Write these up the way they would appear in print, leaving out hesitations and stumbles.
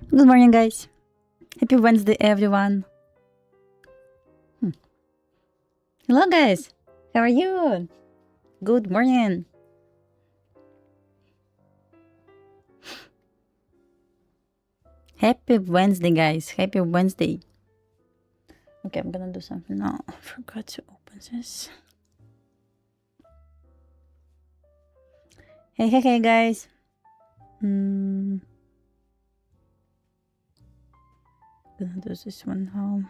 Good morning, guys. Happy Wednesday, everyone. Hello, guys. How are you? Good morning. Happy Wednesday, guys. Happy Wednesday. Okay, I'm gonna do something now. I forgot to open this. Hey, guys. Gonna do this one now.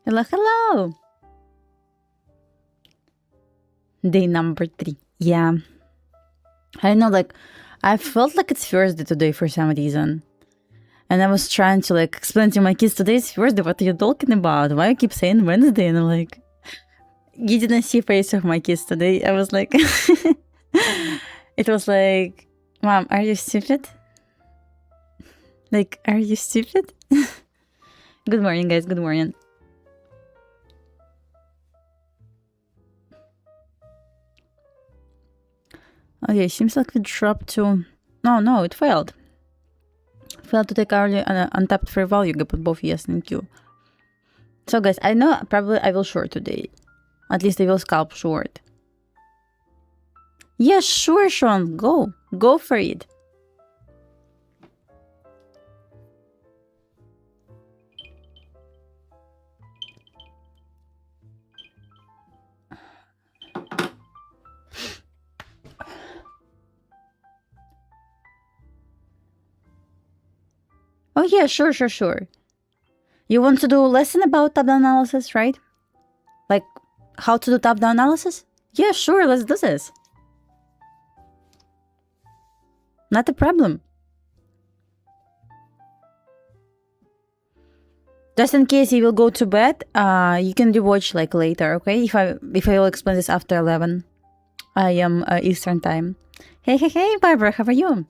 Hello. Day number 3. Yeah. I know, like, I felt like it's Thursday today for some reason. And I was trying to, like, explain to my kids, today's Thursday, what are you talking about? Why you keep saying Wednesday? And I'm like, you didn't see face of my kids today. I was like, it was like, Mom, are you stupid? Like, are you stupid? Good morning, guys. Good morning. Okay, seems like we dropped to... No, it failed. Failed to take early untapped fair value gap with both yes and Q. So, guys, I know probably I will short today. At least I will scalp short. Yes, sure, Sean. Go. Go for it. Oh, yeah, sure. You want to do a lesson about top-down analysis, right? Like, how to do top-down analysis? Yeah, sure, let's do this. Not a problem. Just in case you will go to bed, you can rewatch like later, okay? If I will explain this after 11 a.m. Eastern time. Hey, Barbara, how are you?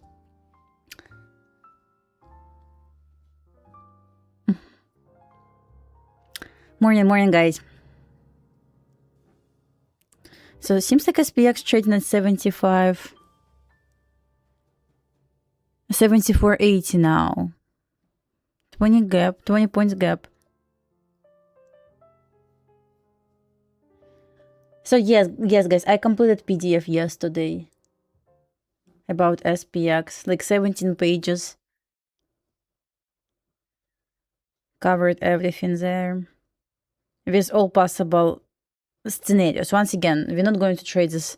Morning, guys. So it seems like SPX trading at 75, 74.80 now. 20 points gap. So yes, guys, I completed PDF yesterday about SPX, like 17 pages. Covered everything there with all possible scenarios. Once again, we're not going to trade this.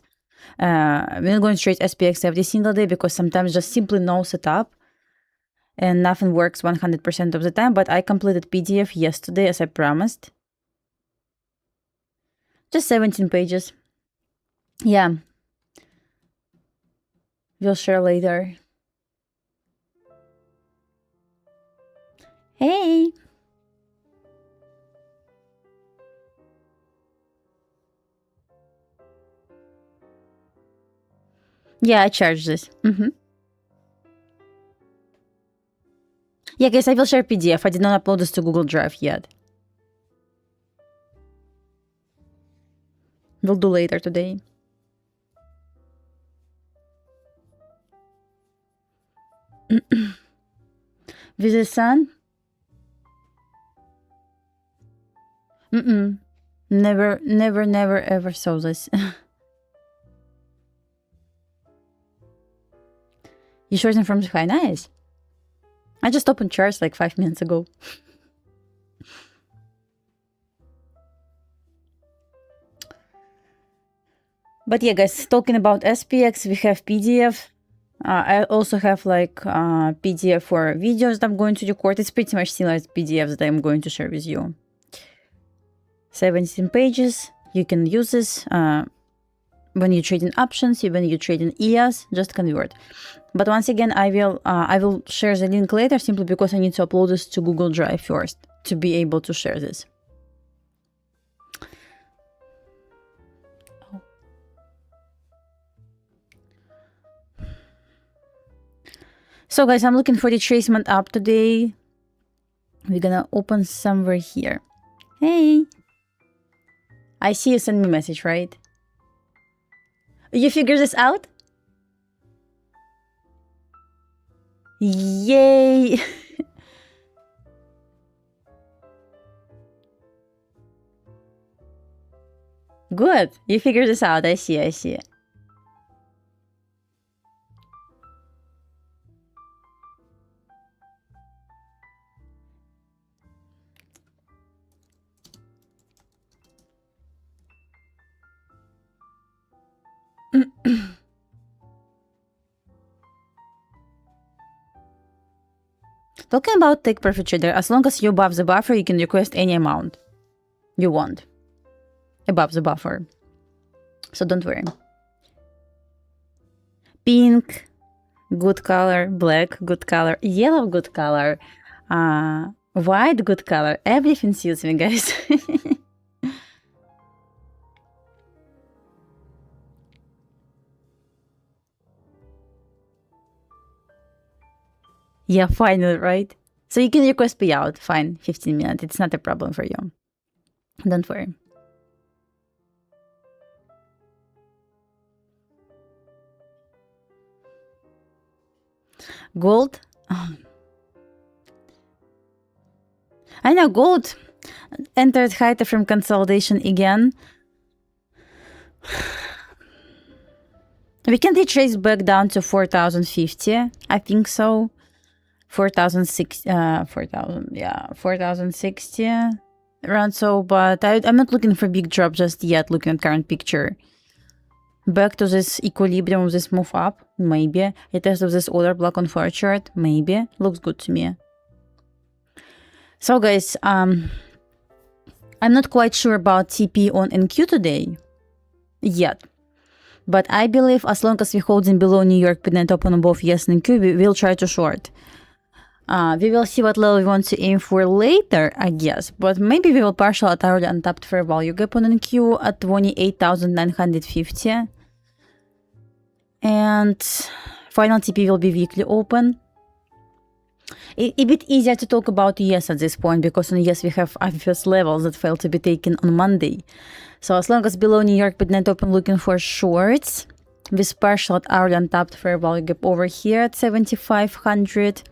We're not going to trade SPX every single day because sometimes just simply no setup and nothing works 100% of the time. But I completed PDF yesterday as I promised. Just 17 pages. Yeah. We'll share later. Hey. Yeah, I charge this. Yeah, guys, I will share PDF. I did not upload this to Google Drive yet. We'll do later today. With the sun? Never, ever saw this. You shorting from the high? Nice. I just opened charts like 5 minutes ago. But yeah, guys, talking about SPX, we have PDF. I also have like PDF for videos that I'm going to record. It's pretty much similar to PDFs that I'm going to share with you. 17 pages. You can use this when you trade in options, when you trade in EOS, just convert. But once again, I will share the link later simply because I need to upload this to Google Drive first to be able to share this. So guys, I'm looking for the retracement up today. We're gonna open somewhere here. Hey, I see you send me a message, right? You figure this out? Yay! Good. You figured this out. I see. I see. Talking about take profit trader, as long as you're above the buffer, you can request any amount you want above the buffer. So don't worry. Pink, good color. Black, good color. Yellow, good color. White, good color. Everything suits me, guys. Yeah, finally, right? So you can request payout. Fine, 15 minutes. It's not a problem for you. Don't worry. Gold. I know gold entered higher from consolidation again. We can retrace back down to 4,050. I think so. 4,060. 4,060 around so. But I'm not looking for big drop just yet. Looking at current picture. Back to this equilibrium of this move up, maybe. Retest of this order block on 4 chart, maybe. Looks good to me. So guys, I'm not quite sure about TP on NQ today yet. But I believe as long as we're holding below New York pendant open on both yes and NQ, we will try to short. We will see what level we want to aim for later, I guess. But maybe we will partial at our untapped fair value gap on NQ at 28,950. And final TP will be weekly open. A bit easier to talk about ES at this point, because on ES we have obvious levels that failed to be taken on Monday. So as long as below New York pendant open looking for shorts, with partial at our untapped fair value gap over here at 7,500.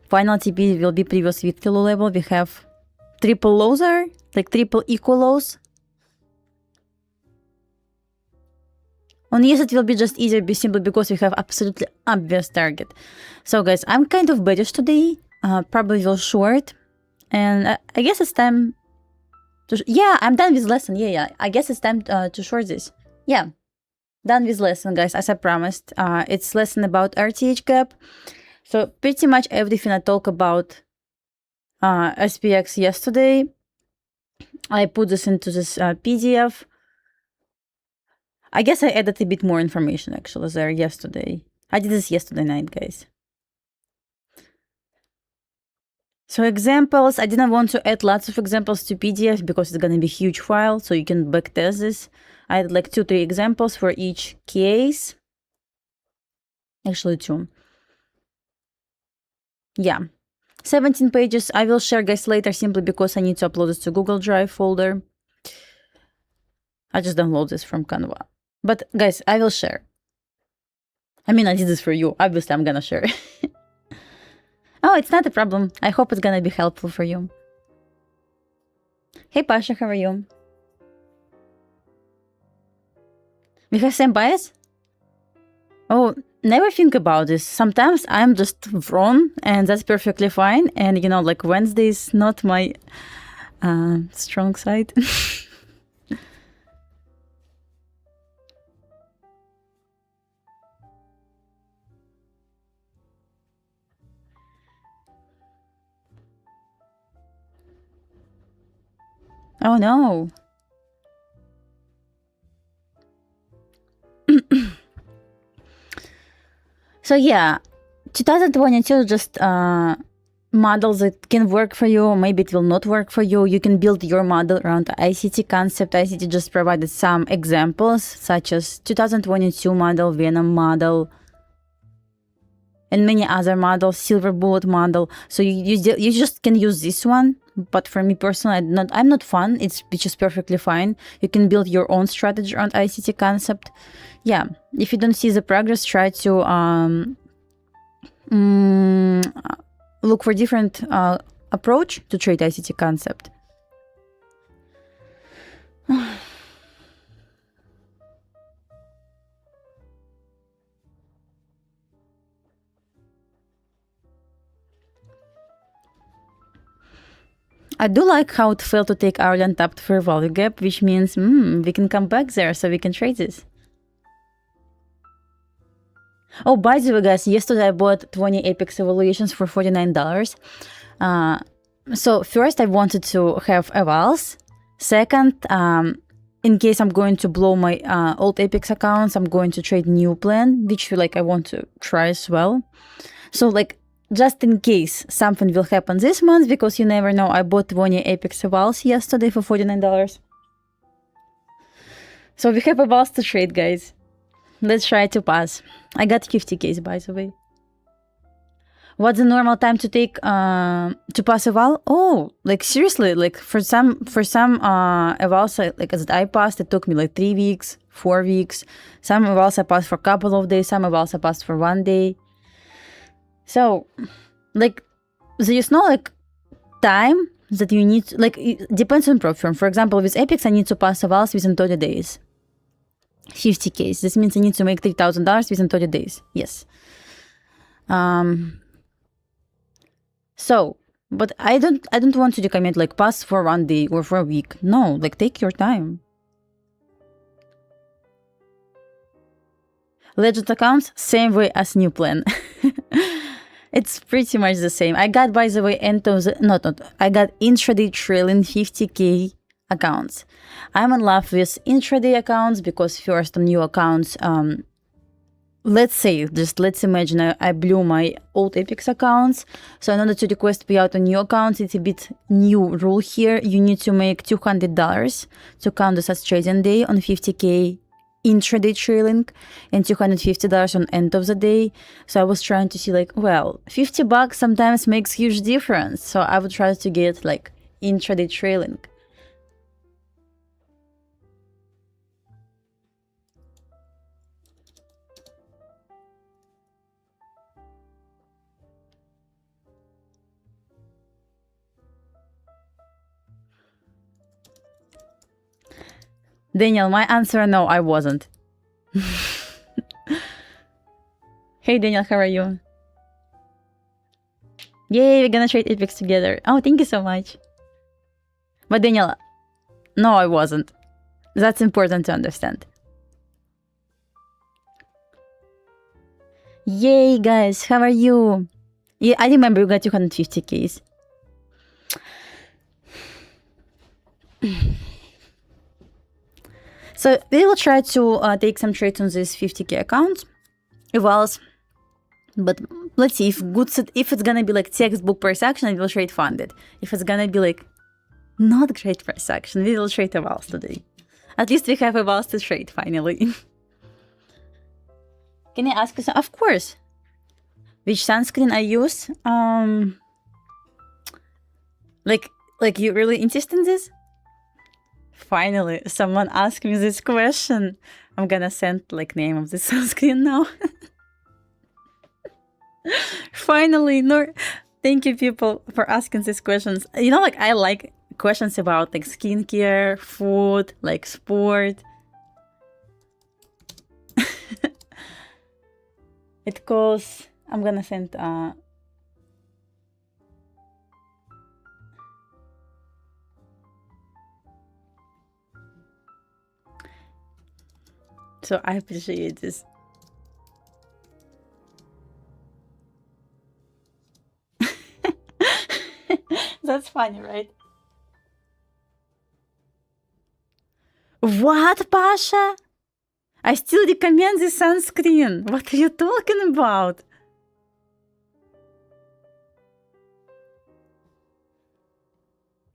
Final TP will be previous weekly low level. We have triple lows there, like triple equal lows. On yes, it will be just easier simply because we have absolutely obvious target. So guys, I'm kind of bearish today. Probably will short. And I guess it's time to... Yeah, I'm done with lesson. Yeah. I guess it's time to short this. Yeah, done with lesson, guys, as I promised. It's lesson about RTH gap. So pretty much everything I talked about SPX yesterday, I put this into this PDF. I guess I added a bit more information actually there yesterday. I did this yesterday night, guys. So examples, I didn't want to add lots of examples to PDF because it's going to be a huge file, so you can backtest this. I had like 2-3 examples for each case. Actually 2. Yeah, 17 pages. I will share, guys, later simply because I need to upload this to Google Drive folder. I just download this from Canva. But guys, I will share. I mean, I did this for you. Obviously, I'm gonna share. Oh, it's not a problem. I hope it's gonna be helpful for you. Hey, Pasha, how are you? We have same bias? Oh, never think about this. Sometimes I'm just wrong, and that's perfectly fine. And you know, like Wednesday is not my strong side. Oh no. So yeah, 2022 just models that can work for you. Maybe it will not work for you. You can build your model around ICT Concept. ICT just provided some examples such as 2022 model, Venom model. and many other models, silver bullet model. So you just can use this one. But for me personally, I'm not fun. Which is perfectly fine. You can build your own strategy around ICT Concept. Yeah, if you don't see the progress, try to look for different approach to trade ICT Concept. I do like how it felt to take our untapped fair value gap, which means we can come back there so we can trade this. Oh, by the way, guys, yesterday I bought 20 Apex evaluations for $49. So first I wanted to have evals. Second, in case I'm going to blow my old Apex accounts, I'm going to trade new plan, which I want to try as well. So just in case something will happen this month, because you never know, I bought 20 Apex evals yesterday for $49. So we have evals to trade, guys. Let's try to pass. I got 50Ks, by the way. What's the normal time to take to pass eval? Oh, seriously, for some evals that I passed, it took me 3 weeks, 4 weeks. Some evals I passed for a couple of days, some evals I passed for 1 day. So there's no time that you need, it depends on prop firm. For example, with Apex I need to pass evals within 30 days. 50Ks. This means I need to make $3,000 within 30 days. Yes. So, but I don't want to recommend pass for 1 day or for a week. No, take your time. Legend accounts, same way as new plan. It's pretty much the same. I got, by the way, I got intraday trailing 50K accounts. I'm in love with intraday accounts because first on new accounts, let's imagine I blew my old Apex accounts. So in order to request payout on new accounts, it's a bit new rule here. You need to make $200 to count this as trading day on 50K intraday trailing and $250 on end of the day. So I was trying to see $50 sometimes makes huge difference. So I would try to get intraday trailing. Daniel, my answer, no, I wasn't. Hey Daniel, how are you? Yay, we're gonna trade Apex together. Oh, thank you so much. But Daniel, no, I wasn't. That's important to understand. Yay, guys, how are you? Yeah, I remember you got 250Ks. So we will try to take some trades on this 50K account, evals. But let's see if it's gonna be textbook price action, we will trade funded. If it's gonna be not great price action, we will trade evals today. At least we have evals to trade finally. Can I ask you some? Of course. Which sunscreen I use? You really interested in this? Finally, someone asked me this question. I'm gonna send name of the sunscreen now. Finally, no. Thank you, people, for asking these questions. I like questions about skincare, food, sport. It calls. I'm gonna send. So I appreciate this. That's funny, right? What, Pasha? I still recommend this sunscreen. What are you talking about?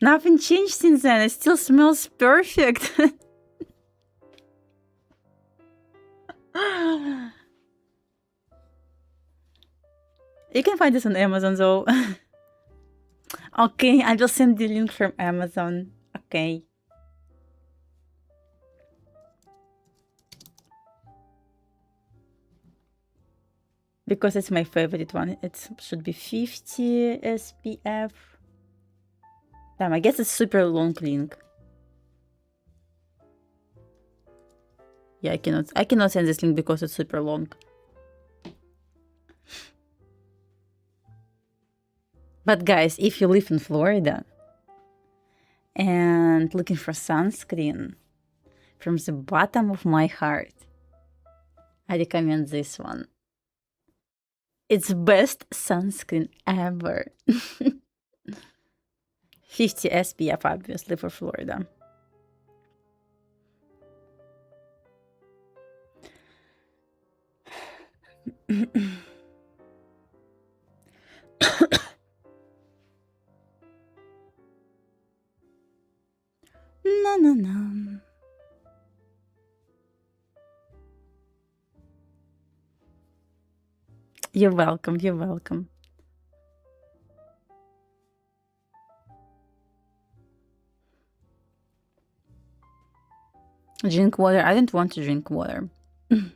Nothing changed since then. It still smells perfect. You can find this on Amazon, though. Okay, I will send the link from Amazon. Okay. Because it's my favorite one. It should be 50 SPF. Damn, I guess it's super long link. Yeah, I cannot send this link because it's super long. But guys, if you live in Florida and looking for sunscreen, from the bottom of my heart, I recommend this one. It's best sunscreen ever. 50 SPF, obviously, for Florida. No. You're welcome. You're welcome. Drink water. I don't want to drink water. In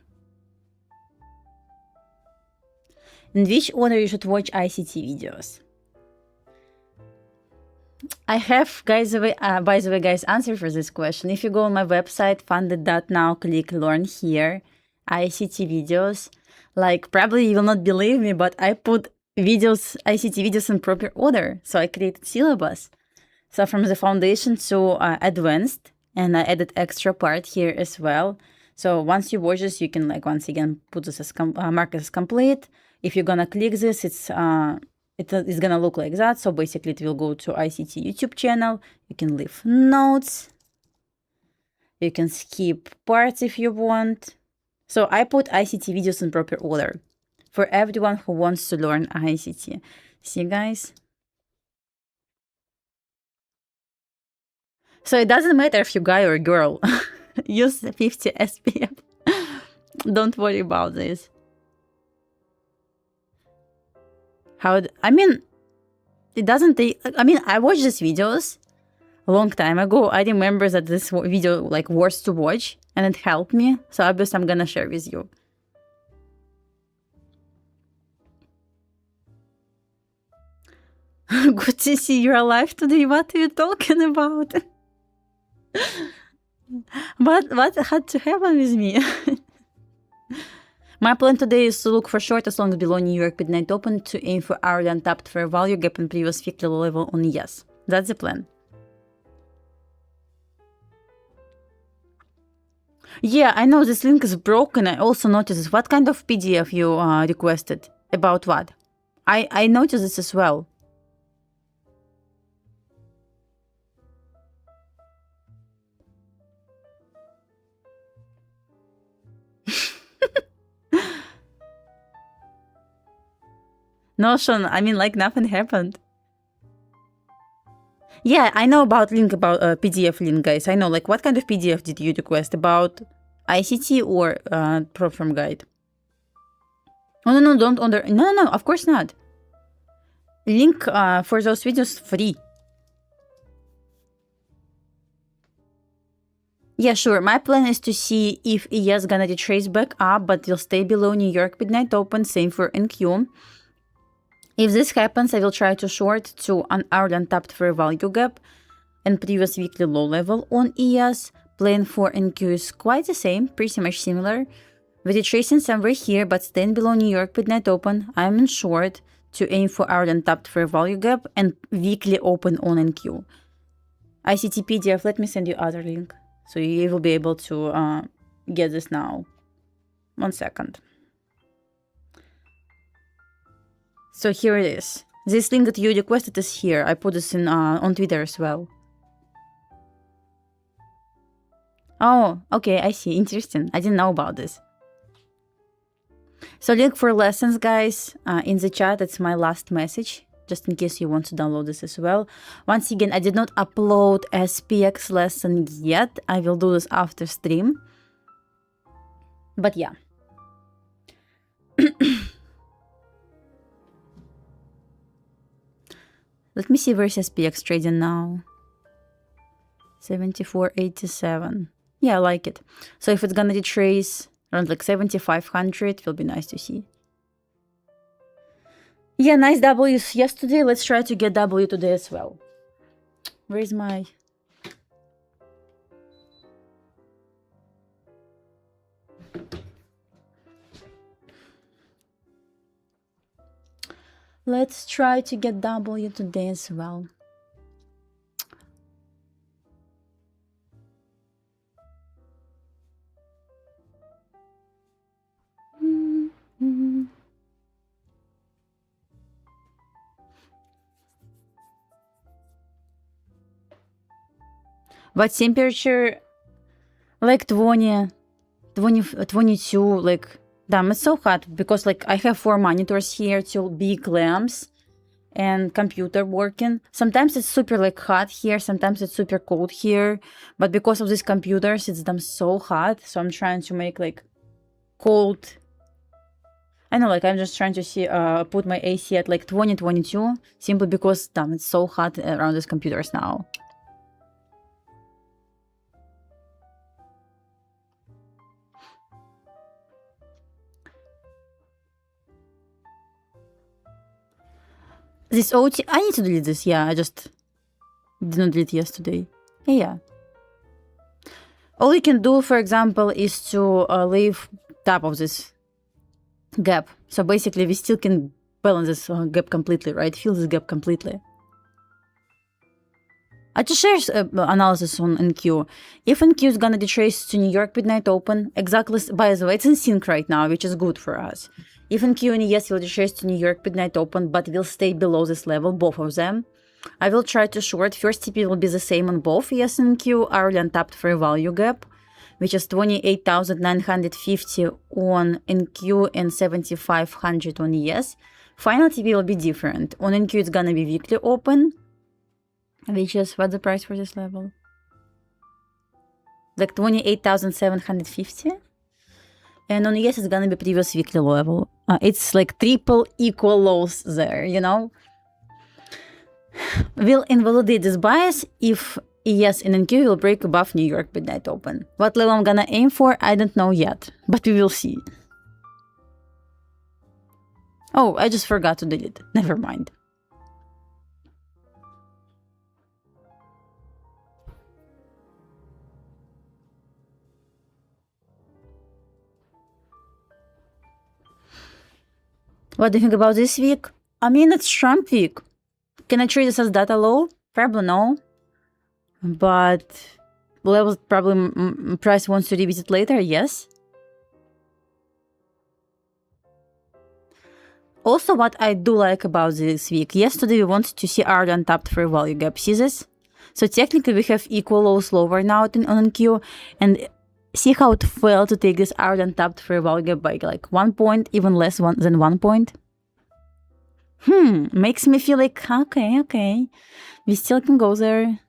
which order you should watch ICT videos? I have, guys, by the way, guys, answer for this question. If you go on my website, funded.now, click learn here, ICT videos. Like, probably you will not believe me, but I put videos, ICT videos in proper order. So I created syllabus. So from the foundation to advanced, and I added extra part here as well. So once you watch this, you can, like, once again put this as mark as complete. If you're gonna click this, it's gonna look like that. So basically it will go to ICT YouTube channel. You can leave notes. You can skip parts if you want. So I put ICT videos in proper order for everyone who wants to learn ICT. See, guys? So it doesn't matter if you're guy or girl. Use the 50 SPF. Don't worry about this. It doesn't take, I watched these videos a long time ago. I remember that this video, like, worth to watch, and it helped me. So obviously I'm gonna share with you. Good to see you're alive today. What are you talking about? What had to happen with me? My plan today is to look for short as long as below New York midnight open to aim for hourly untapped fair value gap and previous weekly low level on yes. That's the plan. Yeah, I know this link is broken. I also noticed what kind of PDF you requested. About what? I noticed this as well. No, Sean, like, nothing happened. Yeah, I know about link, about PDF link, guys. I know, like, what kind of PDF did you request? About ICT or prop firm guide? Oh, no, don't order. No, of course not. Link for those videos free. Yeah, sure. My plan is to see if ES gonna retrace back up, but will stay below New York midnight open. Same for NQ. If this happens, I will try to short to an hourly untapped fair value gap and previous weekly low level on ES. Plan for NQ is quite the same, pretty much similar. With retracing somewhere here, but staying below New York midnight open, I'm in short to aim for hourly untapped fair value gap and weekly open on NQ. ICT PDF, let me send you other link. So you will be able to get this now. 1 second. So here it is. This link that you requested is here. I put this in on Twitter as well. Oh, okay, I see. Interesting. I didn't know about this. So link for lessons, guys, in the chat. It's my last message, just in case you want to download this as well. Once again, I did not upload SPX lesson yet. I will do this after stream. But yeah. Let me see where's SPX trading now. 74.87. Yeah, I like it. So if it's gonna retrace around like 7,500, it will be nice to see. Yeah, nice W's yesterday. Let's try to get W today as well. Where's my... Let's try to get W today as well. But temperature like 20, 22, like, damn, it's so hot because like I have 4 monitors here, 2 big lamps and computer working. Sometimes it's super like hot here, sometimes it's super cold here, but because of these computers, it's them so hot. So I'm trying to make like cold. I know, like I'm just trying to see, put my AC at like 20, 22, simply because damn, it's so hot around these computers now. This OT, I need to delete this. Yeah, I just did not delete yesterday. Yeah. All you can do, for example, is to leave top of this gap. So basically, we still can balance this gap completely, right? Fill this gap completely. I just shared analysis on NQ. If NQ is gonna retrace to New York midnight open, exactly, by the way, it's in sync right now, which is good for us. If NQ and ES will retrace to New York midnight open, but will stay below this level, both of them, I will try to short. First TP will be the same on both ES and NQ, hourly untapped fair value gap, which is 28,950 on NQ and 7,500 on ES. Final TP will be different. On NQ, it's gonna be weekly open, which is, what's the price for this level? Like 28,750. And on ES, it's gonna be previous weekly level. It's like triple equal lows there, you know? Will invalidate this bias if ES and NQ will break above New York midnight open. What level I'm gonna aim for, I don't know yet, but we will see. Oh, I just forgot to delete it. Never mind. What do you think about this week? I mean, it's Trump week. Can I treat this as data low? Probably no. But levels probably price wants to revisit later, yes. Also, what I do like about this week, yesterday we wanted to see our untapped fair value gap. See this? So technically we have equal lows lower now on NQ, and see how it failed to take this out untapped fair value gap by like 1 point, even less than 1 point. Makes me feel like, okay, we still can go there.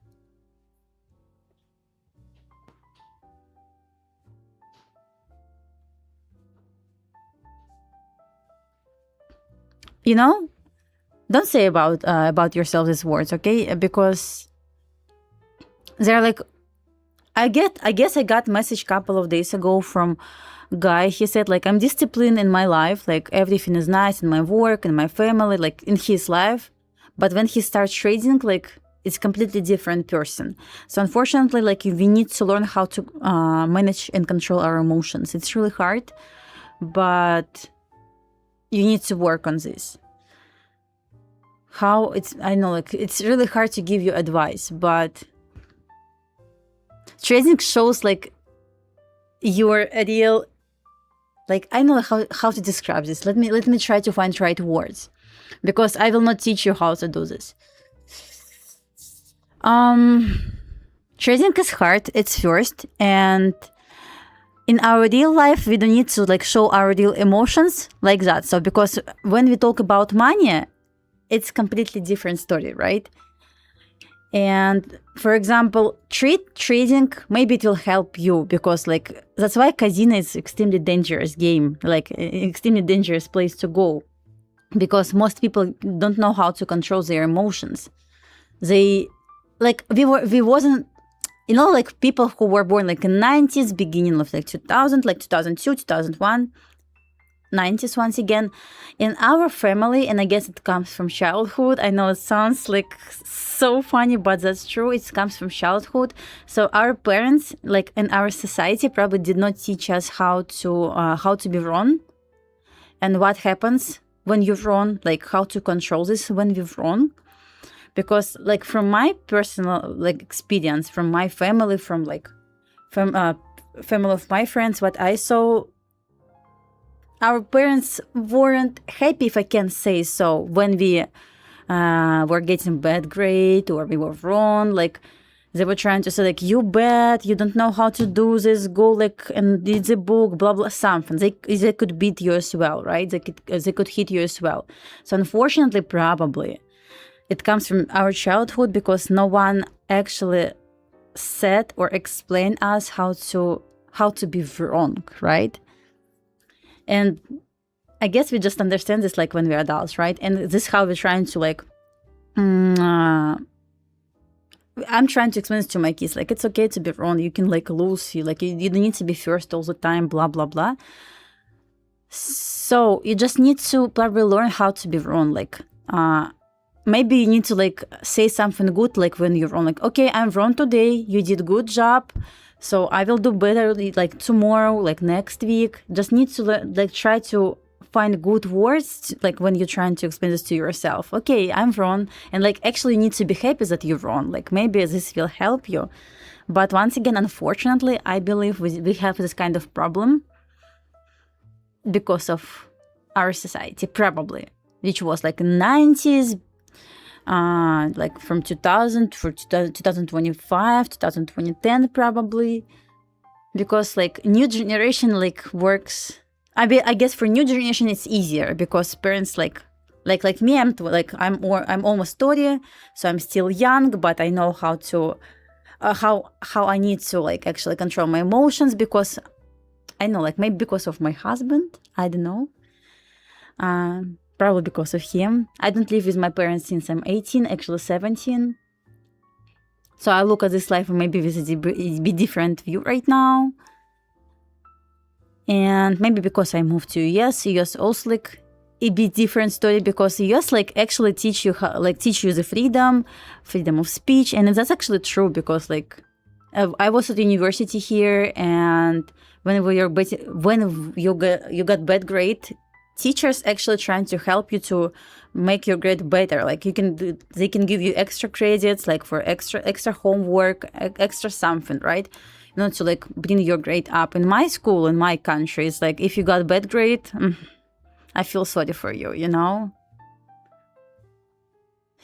You know, don't say about yourself these words, okay? Because they're like, I guess I got a message a couple of days ago from guy. He said like, I'm disciplined in my life, like everything is nice in my work and my family, like in his life, but when he starts trading, like it's completely different person. So unfortunately, like we need to learn how to manage and control our emotions. It's really hard, but you need to work on this. How it's, I know, like it's really hard to give you advice, but trading shows like you're a real, like, I know how to describe this. Let me try to find right words, because I will not teach you how to do this. Trading is hard, it's first, and in our real life we don't need to like show our real emotions like that. So because when we talk about money, it's completely different story, right? And for example, trading, maybe it will help you, because like that's why casino is extremely dangerous game, like extremely dangerous place to go. because most people don't know how to control their emotions. They like we wasn't, you know, like people who were born like in 90s, beginning of like 2000, like 2002, 2001, 90s once again, in our family, and I guess it comes from childhood. I know it sounds like so funny, but that's true. It comes from childhood. So our parents, like in our society, probably did not teach us how to be wrong, and what happens when you're wrong, like how to control this when you're wrong. Because like from my personal like experience, from my family, from family of my friends, what I saw, our parents weren't happy, if I can say so, when we were getting bad grade or we were wrong. Like they were trying to say like, you bad, you don't know how to do this, go like and read the book, blah blah, something. They could beat you as well, right? They could hit you as well. So unfortunately, probably it comes from our childhood, because no one actually said or explained us how to be wrong, right? And I guess we just understand this like when we're adults, right? And this is how we're trying to like, I'm trying to explain this to my kids. Like, it's okay to be wrong. You can like lose. You don't need to be first all the time, blah, blah, blah. So you just need to probably learn how to be wrong. Like, maybe you need to like say something good, like when you're wrong, like, okay, I'm wrong today. You did good job. So I will do better like tomorrow, like next week. Just need to like try to find good words, like when you're trying to explain this to yourself. Okay, I'm wrong. And like actually you need to be happy that you're wrong. Like maybe this will help you. But once again, unfortunately, I believe we have this kind of problem because of our society, probably, which was like 90s, like from 2000 for 2025, 2010 probably, because like new generation like works. I guess for new generation it's easier because parents like me, I'm almost 30, so I'm still young, but I know how to how I need to like actually control my emotions, because I know, like maybe because of my husband, I don't know. Probably because of him. I don't live with my parents since I'm 18, actually 17. So I look at this life maybe with a bit different view right now. And maybe because I moved to US also like a bit different story, because US like actually teach you the freedom of speech. And that's actually true, because like I was at university here, and when you got bad grade, teachers actually trying to help you to make your grade better. Like they can give you extra credits, like for extra homework, extra something, right? You know, to like bring your grade up. In my school, in my country, it's like if you got bad grade, I feel sorry for you, you know?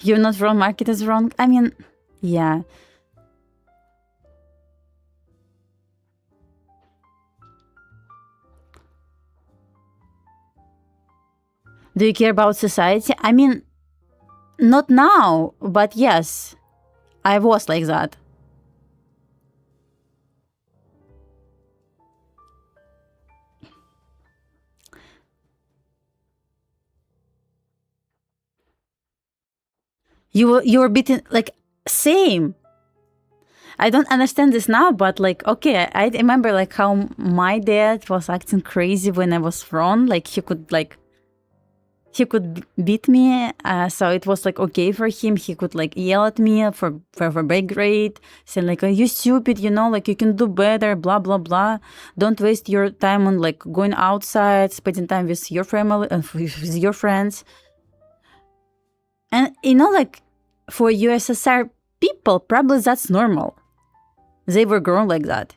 You're not wrong, market is wrong. I mean, yeah. Do you care about society? I mean, not now, but yes, I was like that. You were beaten, like, same. I don't understand this now, but like, okay, I remember like how my dad was acting crazy when I was wrong. Like he could beat me, so it was like okay for him. He could like yell at me for bad grade, saying like, "Are you stupid? You know, like you can do better, blah blah blah. Don't waste your time on like going outside, spending time with your family, with your friends." And you know, like for USSR people, probably that's normal. They were grown like that.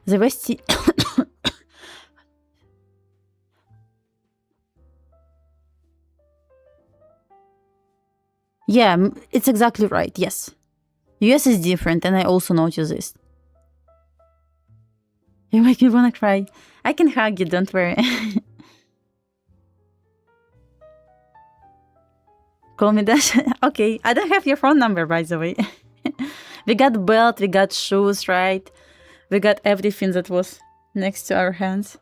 The West. Yeah, it's exactly right. Yes. US is different, and I also notice this. You make me wanna cry. I can hug you, don't worry. Call me Dasha. Okay, I don't have your phone number, by the way. We got belt, we got shoes, right? We got everything that was next to our hands.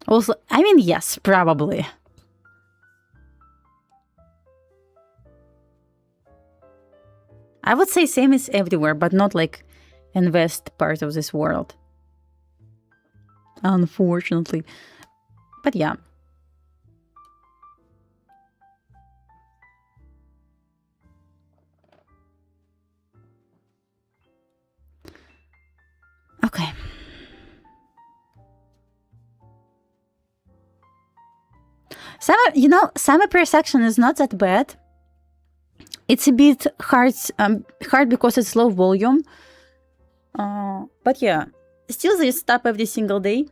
Also, I mean, yes, probably. I would say same is everywhere, but not like invest part of this world. Unfortunately. But yeah. Okay. Semi-persection is not that bad. It's a bit hard because it's low volume. But yeah, still they stop every single day.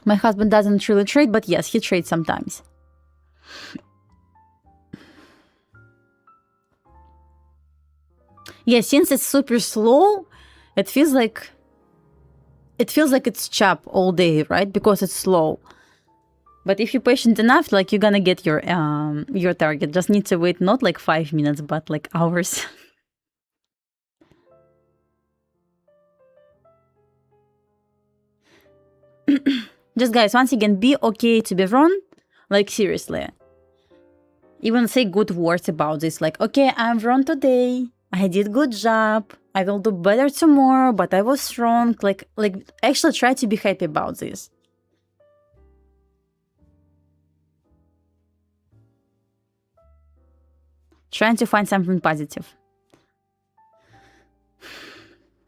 My husband doesn't really trade, but yes, he trades sometimes. Yeah, since it's super slow, it feels like it's chop all day, right? Because it's slow. But if you're patient enough, like you're gonna get your target. Just need to wait not like 5 minutes, but like hours. Just guys, once again, be okay to be wrong. Like seriously. Even say good words about this. Like, okay, I'm wrong today. I did good job. I will do better tomorrow, but I was wrong. Like actually try to be happy about this. Trying to find something positive.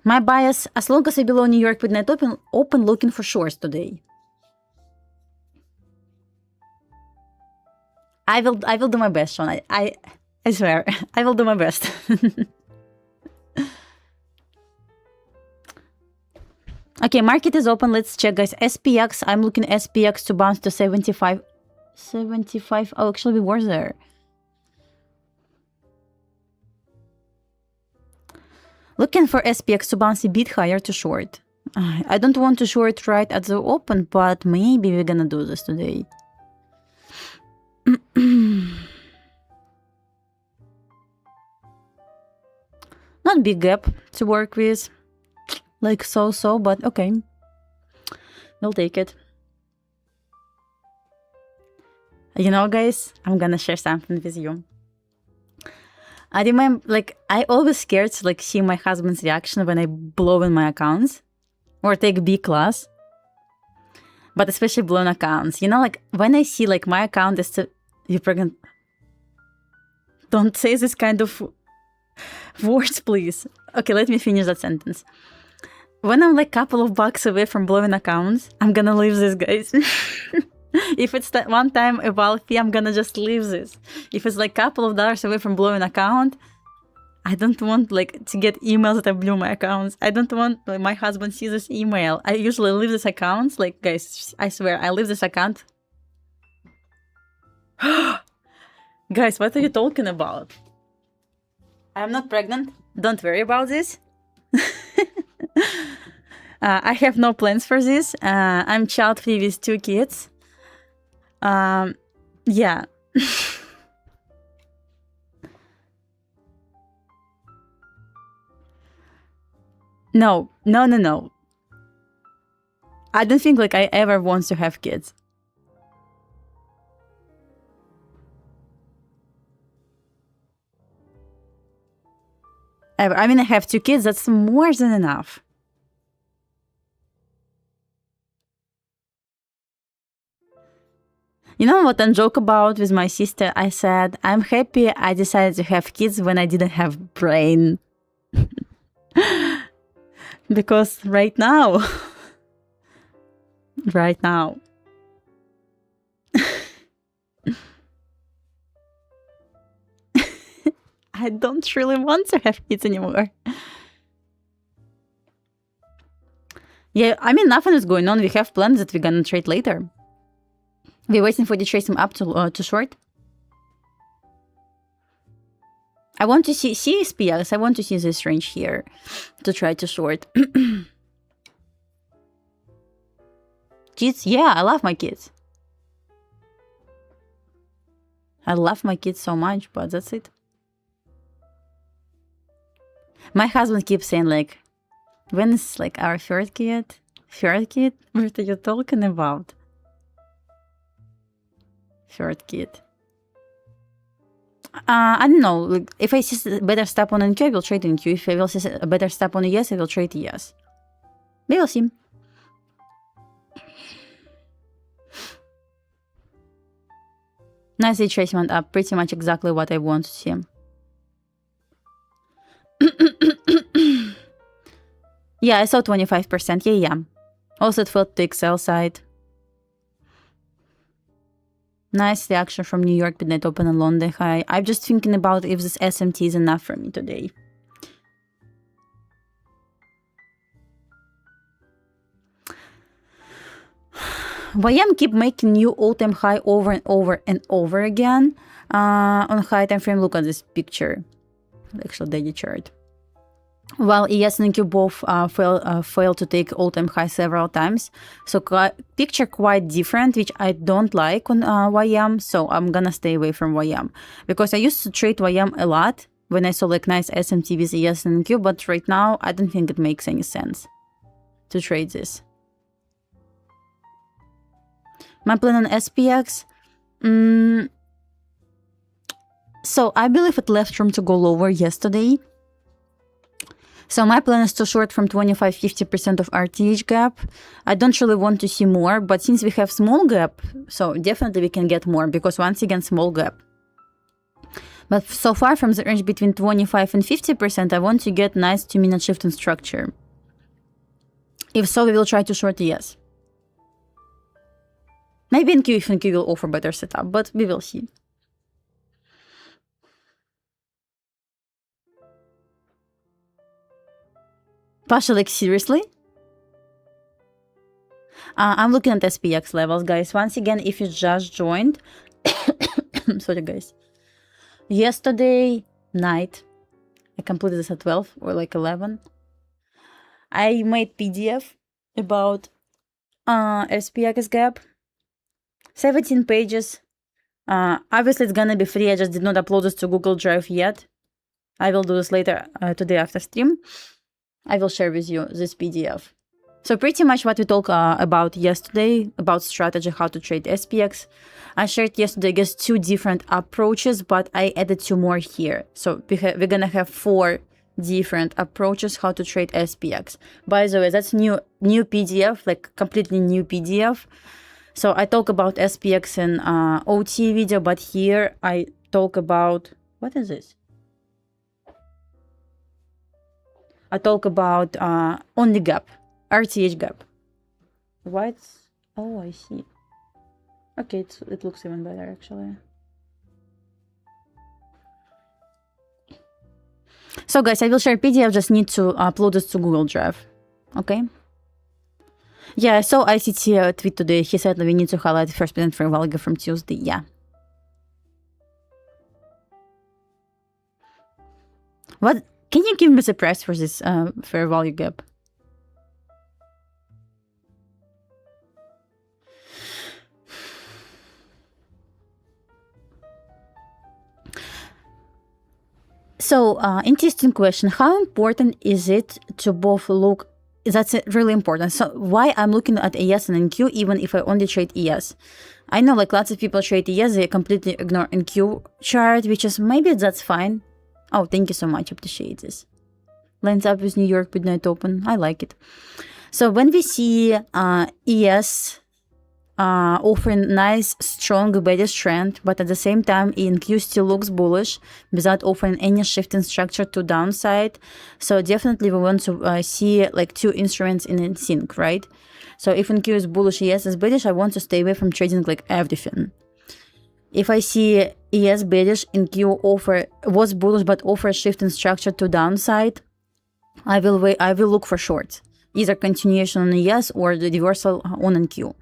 My bias, as long as I below New York with net open looking for shorts today. I will do my best, Sean. I swear, I will do my best. Okay, market is open. Let's check, guys. SPX, I'm looking SPX to bounce to 75. 75. Oh, actually, we were there. Looking for SPX to bounce a bit higher to short. I don't want to short right at the open, but maybe we're gonna do this today. Not big gap to work with. Like so, but okay. We'll take it. You know, guys, I'm gonna share something with you. I remember, like, I always scared to, like, see my husband's reaction when I blow in my accounts. Or take B class. But especially blown accounts. You know, like, when I see, like, my account is to... You're pregnant. Don't say this kind of words, please. Okay, let me finish that sentence. When I'm, like, a couple of bucks away from blowing accounts, I'm gonna leave this, guys. If it's that one time a valid fee, I'm gonna just leave this. If it's like a couple of dollars away from blowing account, I don't want like to get emails that I blew my accounts. I don't want like, my husband sees this email. I usually leave this account. Like guys, I swear, I leave this account. Guys, what are you talking about? I'm not pregnant. Don't worry about this. I have no plans for this. I'm child-free with 2 kids. Yeah. No. I don't think like I ever want to have kids. Ever. I mean, I have 2 kids. That's more than enough. You know what I joke about with my sister? I said, I'm happy I decided to have kids when I didn't have brain. Because right now, I don't really want to have kids anymore. Yeah, I mean, nothing is going on. We have plans that we're gonna trade later. We're waiting for the tracing up to short. I want to see SPX. I want to see this range here to try to short. Kids, yeah, I love my kids. I love my kids so much, but that's it. My husband keeps saying like, when is like our third kid? Third kid? What are you talking about? Third kid. I don't know. Like, if I see a better step on NQ, I will trade NQ. If I will see a better step on ES, I will trade ES. We will see. Nice retracement up. Pretty much exactly what I want to see. Yeah, I saw 25%. Yeah. Also, it felt the Excel side. Nice reaction from New York midnight open and London high. I'm just thinking about if this SMT is enough for me today. YM keep making new all-time high over and over and over again on high time frame. Look at this picture, actual daily chart. While ES and NQ both failed to take all-time high several times. So picture quite different, which I don't like on YM. So I'm gonna stay away from YM. Because I used to trade YM a lot when I saw like nice SMT with ES and NQ. But right now, I don't think it makes any sense to trade this. My plan on SPX. So I believe it left room to go lower yesterday. So my plan is to short from 25-50% of RTH gap. I don't really want to see more, but since we have small gap, so definitely we can get more, because once again, small gap. But so far from the range between 25 and 50%, I want to get nice 2-minute shift in structure. If so, we will try to short ES. Maybe NQ if NQ will offer better setup, but we will see. Pasha, like seriously? I'm looking at SPX levels, guys. Once again, if you just joined, sorry guys. Yesterday night, I completed this at 12 or like 11. I made PDF about SPX gap. 17 pages. Obviously, it's gonna be free. I just did not upload this to Google Drive yet. I will do this later today after stream. I will share with you this PDF. So pretty much what we talked about yesterday, about strategy, how to trade SPX. I shared yesterday, I guess, 2 different approaches, but I added 2 more here. So we're gonna have 4 different approaches how to trade SPX. By the way, that's new PDF, like completely new PDF. So I talk about SPX in OT video, but here I talk about, what is this? I talk about only gap, RTH gap. What? Oh, I see. Okay, it looks even better actually. So guys, I will share PDF, just need to upload this to Google Drive. Okay? Yeah, I saw ICT tweet today. He said that we need to highlight the first payment fair value from Tuesday. Yeah. What? Can you give me the price for this fair value gap? So, interesting question. How important is it to both look? That's really important. So why I'm looking at ES and NQ even if I only trade ES? I know like lots of people trade ES, they completely ignore NQ chart, which is maybe that's fine. Oh, thank you so much. Appreciate this. Lines up with New York midnight open. I like it. So when we see ES offering nice, strong bearish trend, but at the same time, NQ still looks bullish without offering any shift in structure to downside. So definitely we want to see like 2 instruments in sync, right? So if NQ is bullish, ES is bearish, I want to stay away from trading like everything. If I see ES bearish, NQ was bullish but offer a shift in structure to downside, I will look for shorts. either continuation on ES or the reversal on NQ.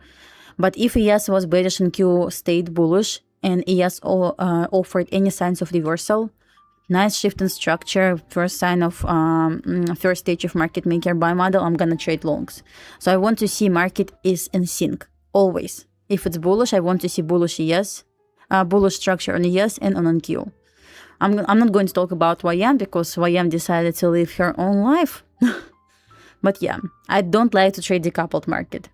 But if ES was bearish, NQ stayed bullish, and ES offered any signs of reversal, nice shift in structure, first sign of first stage of market maker buy model, I'm gonna trade longs. So I want to see market is in sync always. If it's bullish, I want to see bullish ES, bullish structure on ES and on NQ. I'm not going to talk about YM because YM decided to live her own life. But yeah, I don't like to trade decoupled market.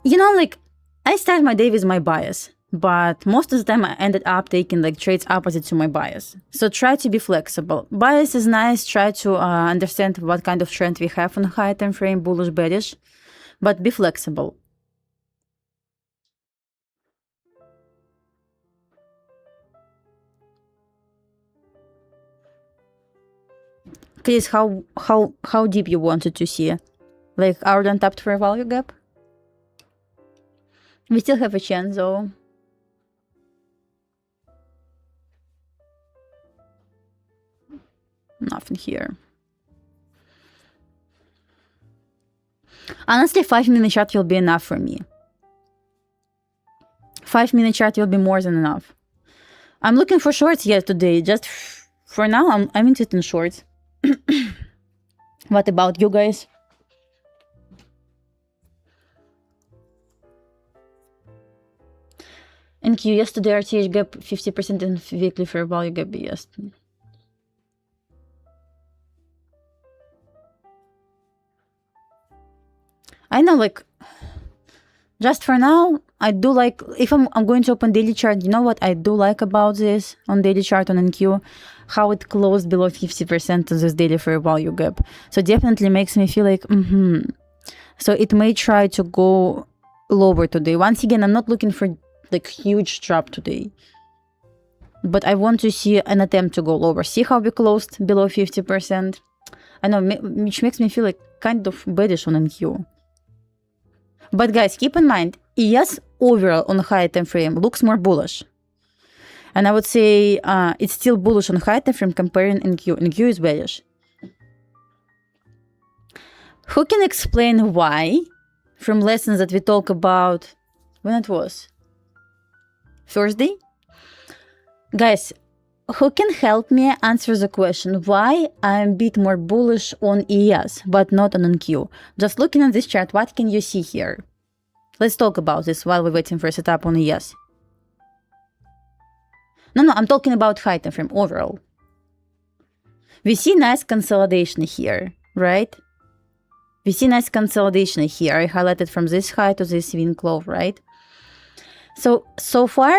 You know, like, I start my day with my bias, but most of the time I ended up taking like trades opposite to my bias. So try to be flexible. Bias is nice. Try to understand what kind of trend we have on a high time frame, bullish, bearish, but be flexible. Please, how deep you wanted to see? Like our untapped fair value gap? We still have a chance though. Nothing here. Honestly, 5-minute chart will be enough for me. 5-minute chart will be more than enough. I'm looking for shorts here today. Just for now, I'm interested in shorts. What about you guys? NQ yesterday, RTH gap 50% and weekly fair value gap yes. I know, like, just for now, I do like, if I'm going to open daily chart, you know what I do like about this on daily chart on NQ? How it closed below 50% of this daily fair value gap. So definitely makes me feel like, So it may try to go lower today. Once again, I'm not looking for like huge drop today, but I want to see an attempt to go lower. See how we closed below 50%? I know, which makes me feel like kind of bearish on NQ. But guys, keep in mind, ES overall on high time frame looks more bullish. And I would say it's still bullish on high time frame comparing NQ. NQ is bearish. Who can explain why from lessons that we talk about when it was? Thursday? Guys, who can help me answer the question why I'm a bit more bullish on ES but not on NQ? Just looking at this chart, what can you see here? Let's talk about this while we're waiting for a setup on ES. No, I'm talking about high time frame overall. We see nice consolidation here, right? We see nice consolidation here. I highlighted from this high to this swing low, right? So far,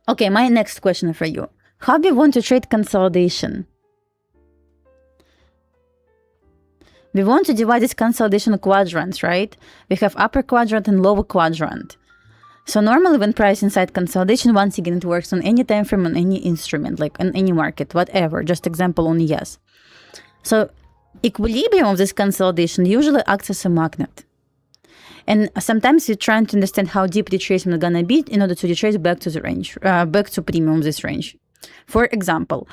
okay, my next question for you. How do you want to trade consolidation? We want to divide this consolidation quadrants, right? We have upper quadrant and lower quadrant. So normally when price inside consolidation, once again, it works on any time frame, on any instrument, like on any market, whatever. Just example on ES. So equilibrium of this consolidation usually acts as a magnet. And sometimes you're trying to understand how deep retracement is gonna be in order to retrace back to the range, back to premium this range. For example,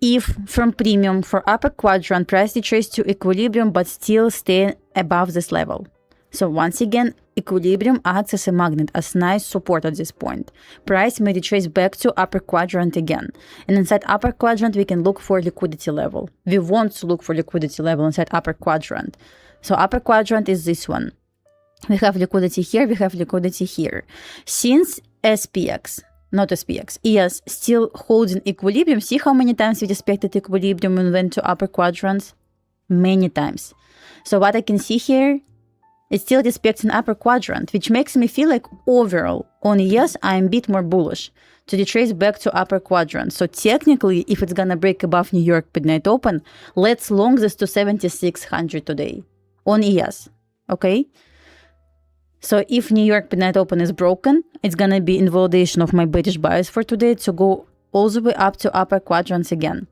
if from premium for upper quadrant price retrace to equilibrium but still stay above this level. So once again, equilibrium acts as a magnet, as nice support at this point. Price may retrace back to upper quadrant again. And inside upper quadrant, we can look for liquidity level. We want to look for liquidity level inside upper quadrant. So upper quadrant is this one. We have liquidity here, we have liquidity here. Since SPX, not SPX, ES still holding equilibrium, see how many times we respected equilibrium and went to upper quadrants? Many times. So what I can see here, it still respects an upper quadrant, which makes me feel like overall on ES, I'm a bit more bullish to retrace back to upper quadrant. So technically, if it's gonna break above New York midnight open, let's long this to 7,600 today on ES, okay? So if New York midnight open is broken, it's gonna be invalidation of my bearish bias for today to go all the way up to upper quadrants again.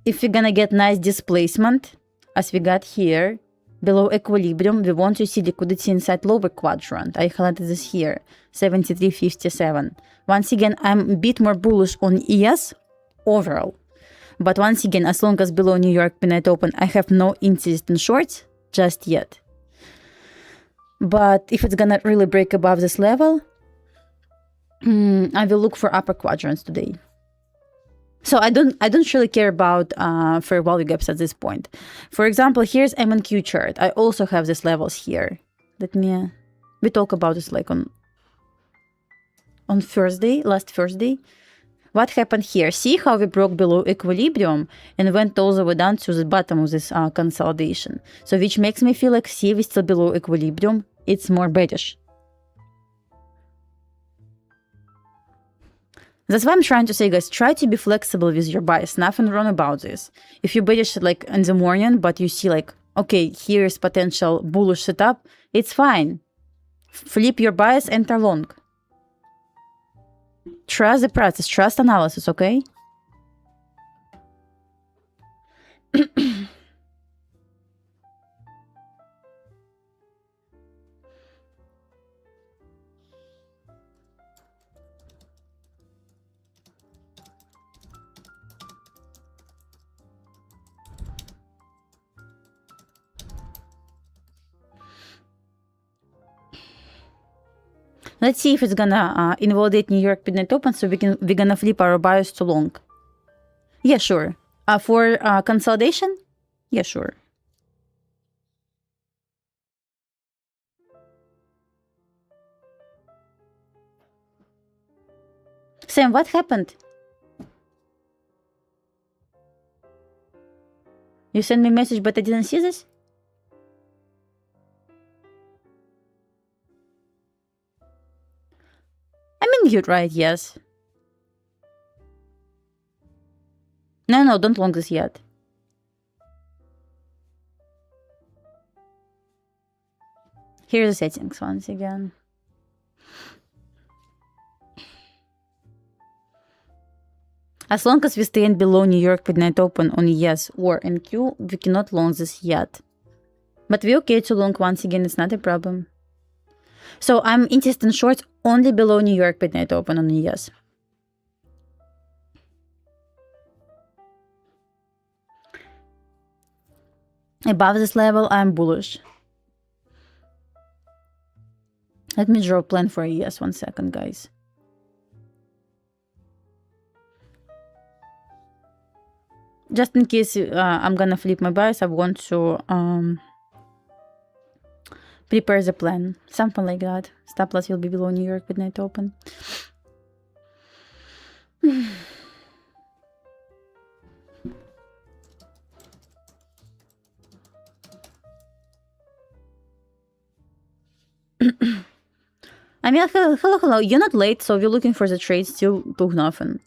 If we're gonna get nice displacement, as we got here, below equilibrium, we want to see liquidity inside lower quadrant. I highlighted this here, 73.57. Once again, I'm a bit more bullish on ES overall. But once again, as long as below New York midnight open, I have no interest in shorts just yet. But if it's gonna really break above this level, I will look for upper quadrants today. So I don't really care about fair value gaps at this point. For example, here's M&Q chart. I also have these levels here. We talk about this like on last Thursday. What happened here? See how we broke below equilibrium and went all the way down to the bottom of this consolidation. So which makes me feel like, see, we're still below equilibrium. It's more bearish. That's why I'm trying to say, guys, try to be flexible with your bias. Nothing wrong about this. If you bearish like in the morning, but you see like, okay, here's potential bullish setup, it's fine. Flip your bias, enter long. Trust the process, trust analysis, okay? Let's see if it's gonna invalidate New York midnight open, so we're gonna flip our bias to long. Yeah, sure. For consolidation? Yeah, sure. Sam, what happened? You sent me a message, but I didn't see this? I mean, you're right, yes. No, don't long this yet. Here's the settings once again. As long as we stand below New York midnight open on ES or NQ, we cannot long this yet. But we're okay to long once again, it's not a problem. So I'm interested in shorts only below New York midnight open on ES. Above this level, I'm bullish. Let me draw a plan for ES 1 second, guys. Just in case I'm gonna flip my bias, I want to prepare the plan. Something like that. Stop loss will be below New York midnight open. I mean, hello. You're not late, so we're looking for the trade. Still took nothing.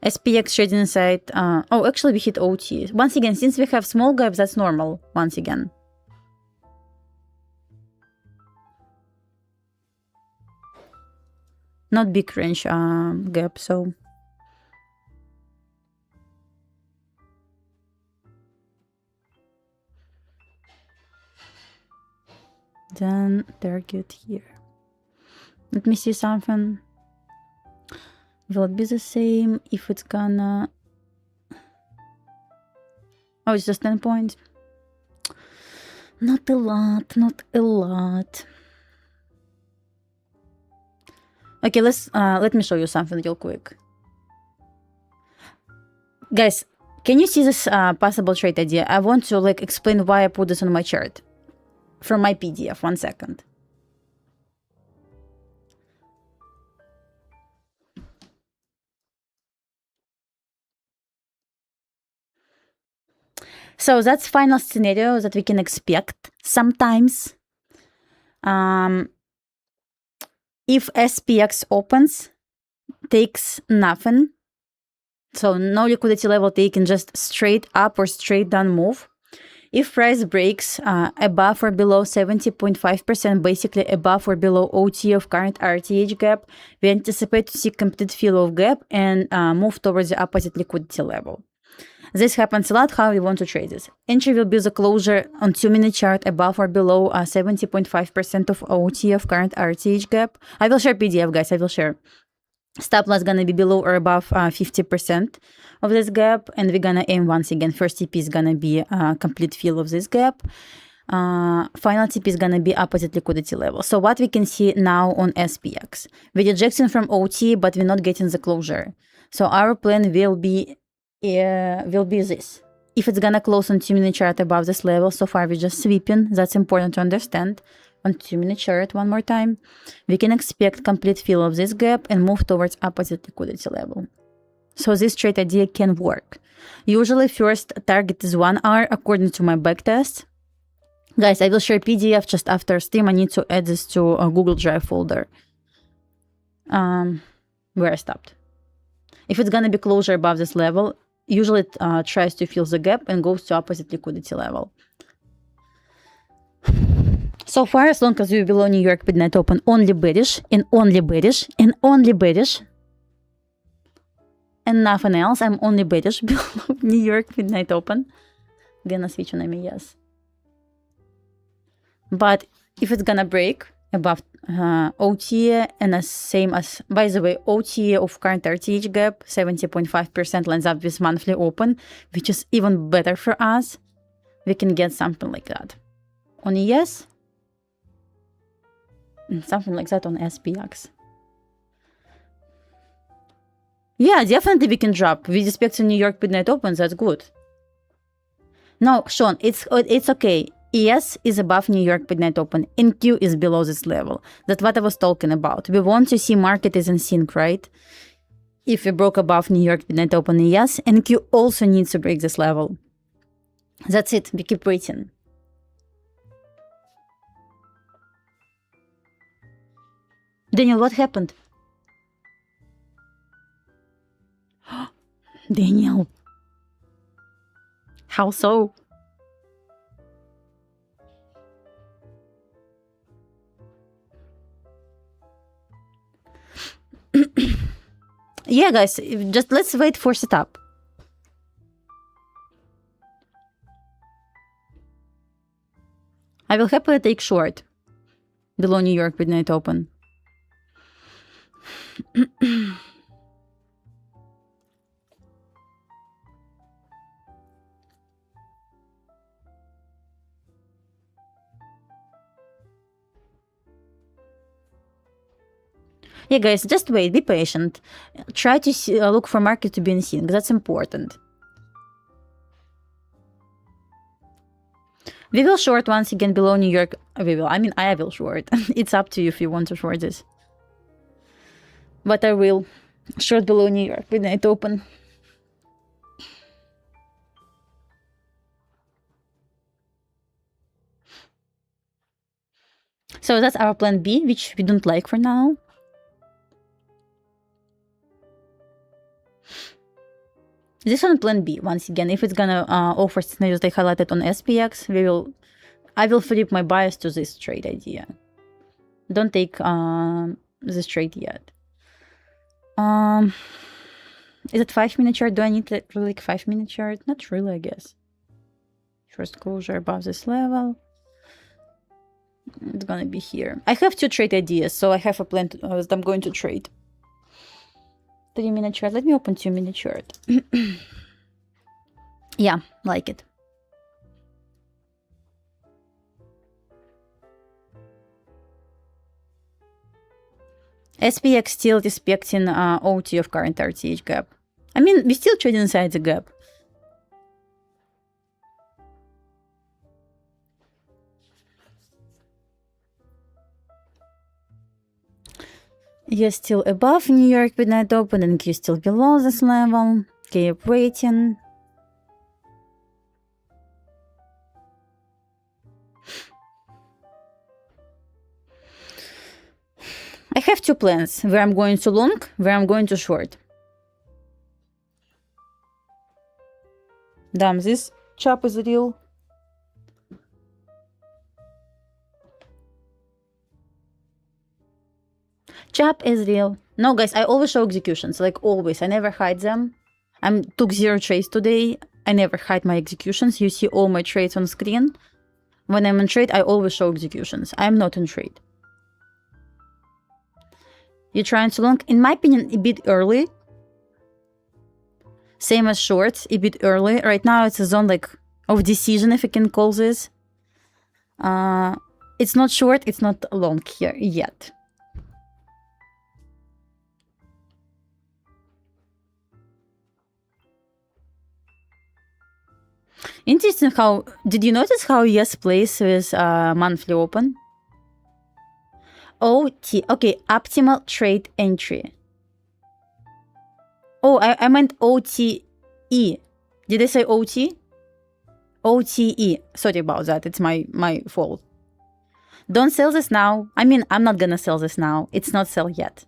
SPX trading side. Oh, actually, we hit OT. Once again, since we have small gaps, that's normal. Once again. Not big range gap, so. Then target here. Let me see something. Will it be the same if it's gonna... Oh, it's just 10 points. Not a lot, not a lot. Okay, let me show you something real quick. Guys, can you see this possible trade idea? I want to like explain why I put this on my chart. From my PDF, 1 second. So that's final scenario that we can expect sometimes. If SPX opens, takes nothing, so no liquidity level taken, just straight up or straight down move. If price breaks above or below 70.5%, basically above or below OT of current RTH gap, we anticipate to see complete fill of gap and move towards the opposite liquidity level. This happens a lot. How you want to trade this? Entry will be the closure on 2-minute chart above or below 70.5% of OT of current RTH gap. I will share PDF, guys. I will share. Stop loss gonna be below or above 50% of this gap, and we're gonna aim once again. First TP is gonna be complete fill of this gap. Final TP is gonna be opposite liquidity level. So what we can see now on SPX, we're ejecting from OT, but we're not getting the closure. So our plan will be this. If it's gonna close on 2-minute chart above this level, so far we're just sweeping. That's important to understand. On 2-minute chart, one more time, we can expect complete fill of this gap and move towards opposite liquidity level. So this trade idea can work. Usually first target is 1 hour according to my backtest. Guys, I will share PDF just after stream. I need to add this to a Google Drive folder. Where I stopped. If it's gonna be closure above this level, usually it tries to fill the gap and goes to opposite liquidity level. So far, as long as you're below New York midnight open, only bearish and only bearish and only bearish and nothing else. I'm only bearish below New York midnight open. Gonna switch on MES. But if it's gonna break above OT and as same as, by the way, OT of current RTH gap, 70.5% lines up with monthly open, which is even better for us, we can get something like that. On ES, and something like that on SPX. Yeah, definitely we can drop. We expect New York midnight open, that's good. No, Sean, it's okay. ES is above New York midnight open. NQ is below this level. That's what I was talking about. We want to see market is in sync, right? If we broke above New York midnight open ES, NQ also needs to break this level. That's it. We keep waiting. Daniel, what happened? Daniel. How so? Yeah, guys, just let's wait for setup. I will happily take short below New York midnight open. Yeah, guys, just wait, be patient. Try to look for market to be in sync. That's important. We will short once again below New York. I will short. It's up to you if you want to short this. But I will short below New York midnight open. So that's our plan B, which we don't like for now. This one plan B, once again, if it's gonna offer scenarios they highlighted on SPX, I will flip my bias to this trade idea. Don't take this trade yet. Is it 5-minute chart? Do I need really 5-minute chart? Not really, I guess. First closure above this level. It's gonna be here. I have 2 trade ideas, so I have a plan that I'm going to trade. 3-minute chart. Let me open 2-minute chart. Yeah, like it. SPX still respecting OT of current RTH gap. I mean, we still trade inside the gap. You're still above New York midnight open and Q still below this level. Keep waiting. I have 2 plans, where I'm going to long, where I'm going to short. Damn, this chop is real. Chop is real. No, guys, I always show executions, like always. I never hide them. I took 0 trades today. I never hide my executions. You see all my trades on screen. When I'm in trade, I always show executions. I'm not in trade. You're trying to long, in my opinion, a bit early. Same as shorts, a bit early. Right now, it's a zone like of decision, if you can call this. It's not short, it's not long here yet. Interesting how, did you notice how yes plays with monthly open? OT, okay, optimal trade entry. Oh, I meant OTE. Did I say OT? OTE. Sorry about that, it's my fault. Don't sell this now. I mean, I'm not gonna sell this now. It's not sell yet.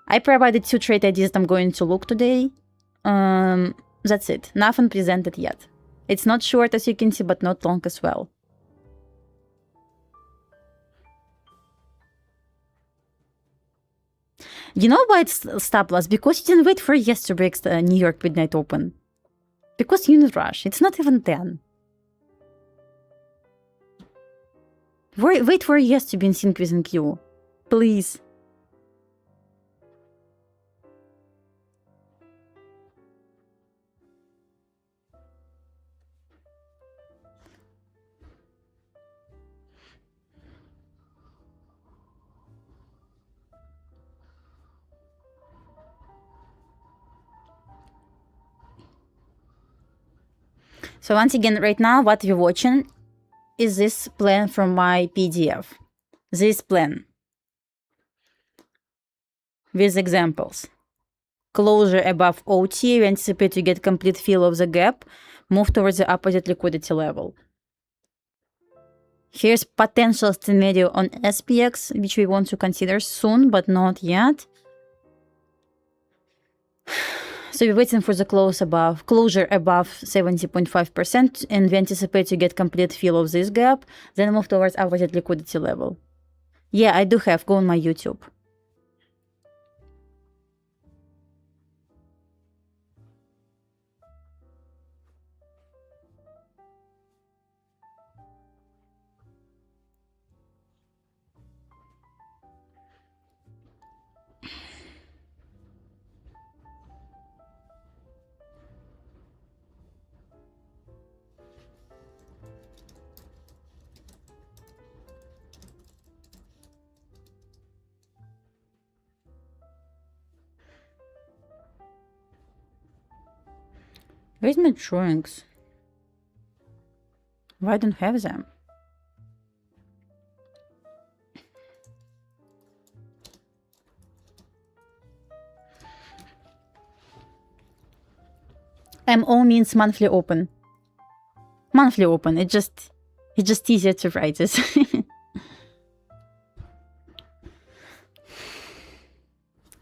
I provided 2 trade ideas I'm going to look today. That's it. Nothing presented yet. It's not short, as you can see, but not long as well. You know why it's stop loss? Because you didn't wait for yes to break the New York midnight open. Because you didn't rush. It's not even 10. Wait for yes to be in sync with Q. Please. So once again, right now, what we're watching is this plan from my PDF. This plan. With examples. Closure above OT, we anticipate to get complete fill of the gap, move towards the opposite liquidity level. Here's potential scenario on SPX, which we want to consider soon, but not yet. So we're waiting for the closure above 70.5%, and we anticipate to get complete fill of this gap, then move towards opposite liquidity level. Yeah, I do have. Go on my YouTube. Where's my drawings? Why don't I have them? MO means monthly open. Monthly open. It's just easier to write this.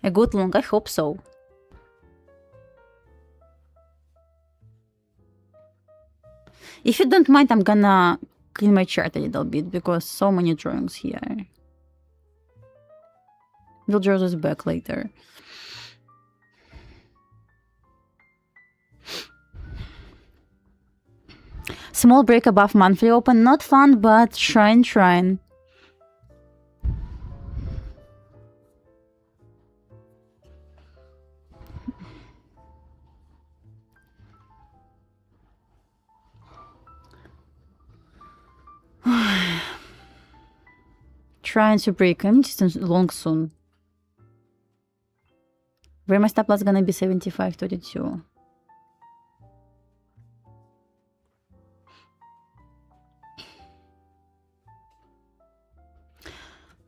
A good long, I hope so. If you don't mind, I'm gonna clean my chart a little bit because so many drawings here. We'll draw this back later. Small break above monthly open, not fun, but shrine. Trying to break. I'm just long soon. Where my stop loss gonna be 75.32.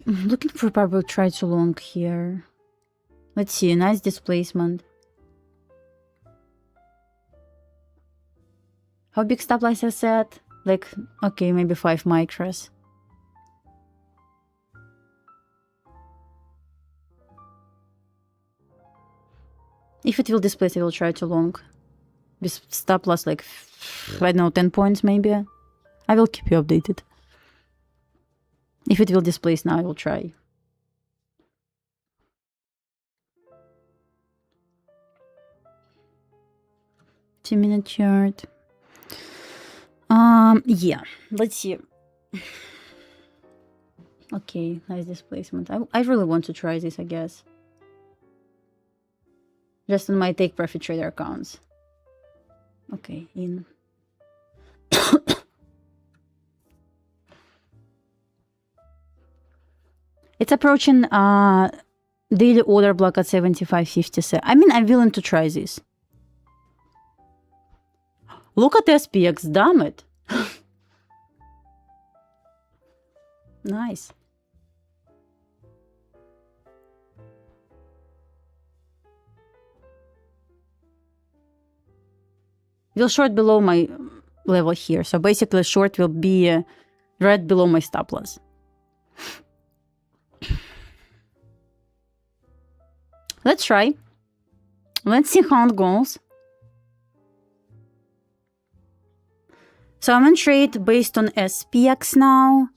I'm looking for probably try to long here. Let's see, nice displacement. How big stop loss I set? Like, okay, maybe 5 micros. If it will displace, I will try to long. With stop loss like, I don't know, 10 points maybe. I will keep you updated. If it will displace now, I will try. 2-minute chart. Yeah, let's see. Okay, nice displacement. I really want to try this, I guess. Just on my take profit trader accounts. Okay, in. It's approaching daily order block at 75.57. I mean, I'm willing to try this. Look at SPX, damn it. Nice. Will short below my level here. So basically short will be right below my stop loss. Let's try. Let's see how it goes. So I'm on trade based on SPX now.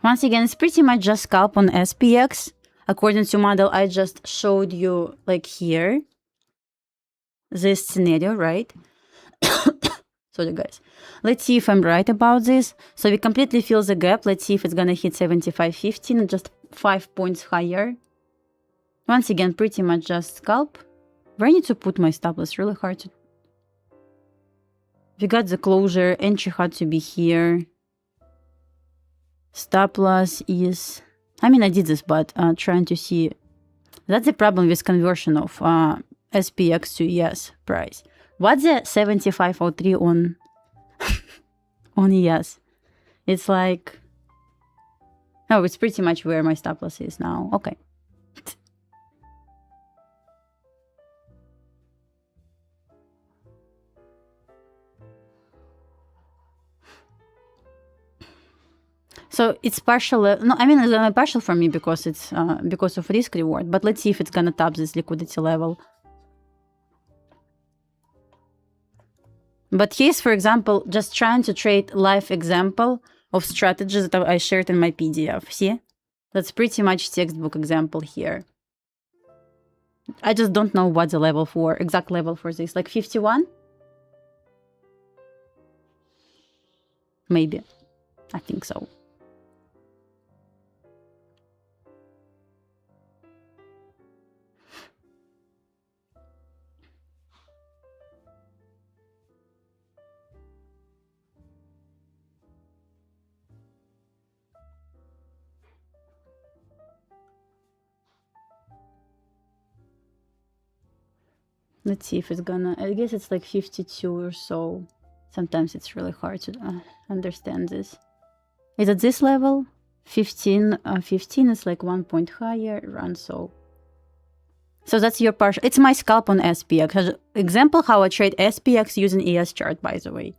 Once again, it's pretty much just scalp on SPX. According to model, I just showed you like here. This scenario, right? Sorry, guys. Let's see if I'm right about this. So we completely fill the gap. Let's see if it's gonna hit 75.15, just 5 points higher. Once again, pretty much just scalp. Where I need to put my stop loss? Really hard to. We got the closure. Entry had to be here. Stop loss is. I mean, I did this, but trying to see. That's the problem with conversion of SPX to ES price. What's the 75.03 on on ES? It's like, oh, it's pretty much where my stop loss is now. Okay. So it's partial. No, I mean, it's gonna partial for me because it's because of risk reward. But let's see if it's gonna tap this liquidity level. But here's, for example, just trying to trade live example of strategies that I shared in my PDF. See? That's pretty much textbook example here. I just don't know what the level for, exact level for this. Like 51? Maybe. I think so. Let's see if it's gonna. I guess it's like 52 or so. Sometimes it's really hard to understand this. Is at this level? 15 is like 1 point higher. Run so. So that's your partial. It's my scalp on SPX. Example how I trade SPX using ES chart, by the way.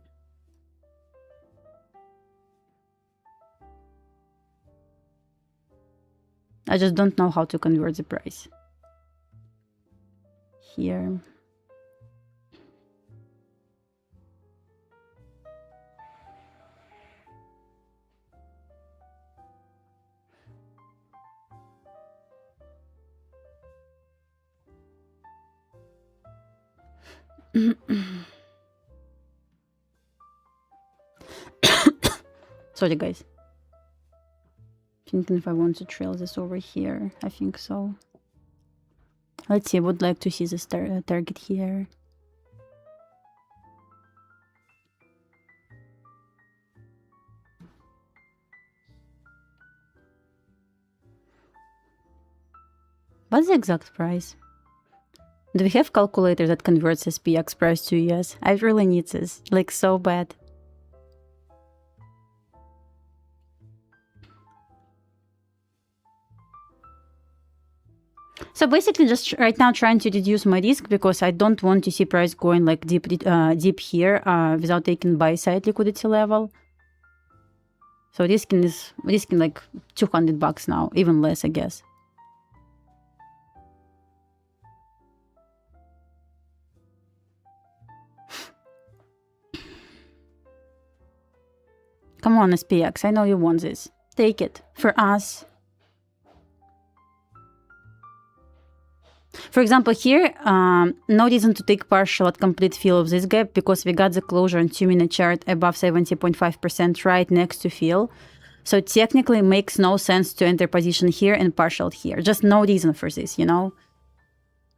I just don't know how to convert the price. Here. Sorry, guys. Thinking if I want to trail this over here. I think so. Let's see. I would like to see this target here. What's the exact price? Do we have calculator that converts SPX price to US? I really need this, like so bad. So basically just right now trying to reduce my risk because I don't want to see price going like deep here without taking buy side liquidity level. So risking like $200 now, even less, I guess. Come on, SPX. I know you want this. Take it. For us. For example, here, no reason to take partial at complete fill of this gap because we got the closure on 2-minute chart above 70.5% right next to fill. So technically it makes no sense to enter position here and partial here. Just no reason for this, you know?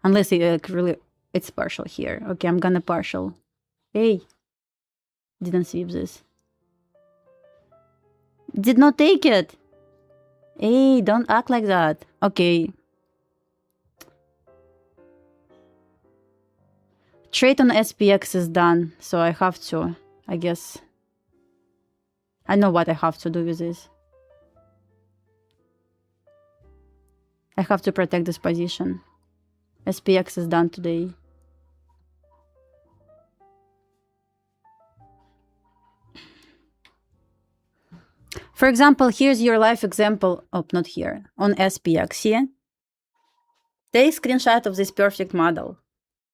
Unless it, really it's partial here. Okay, I'm gonna partial. Hey, didn't sweep this. Did not take it. Hey, don't act like that. Okay. Trade on SPX is done, so I have to, I guess. I know what I have to do with this. I have to protect this position. SPX is done today. For example, here's your live example. Oh, not here. On SPX, see? Take screenshot of this perfect model.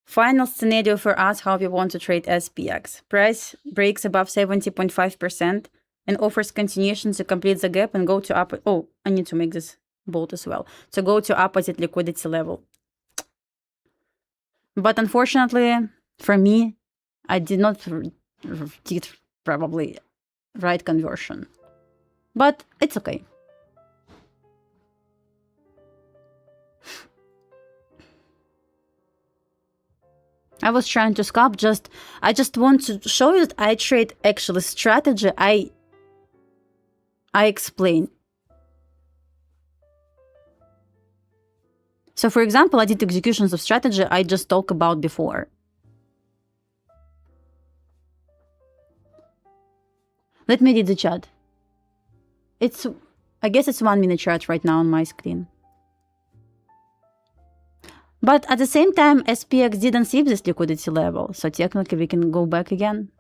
Final scenario for us how we want to trade SPX. Price breaks above 70.5% and offers continuation to complete the gap and go to up. Oh, I need to make this bold as well. To go to opposite liquidity level. But unfortunately, for me, I did not did probably right conversion. But it's okay. I was trying to scalp, I just want to show you that I trade actually strategy. I explain. So for example, I did executions of strategy I just talked about before. Let me read the chat. I guess it's 1 minute chart right now on my screen. But at the same time, SPX didn't sweep this liquidity level, so technically we can go back again.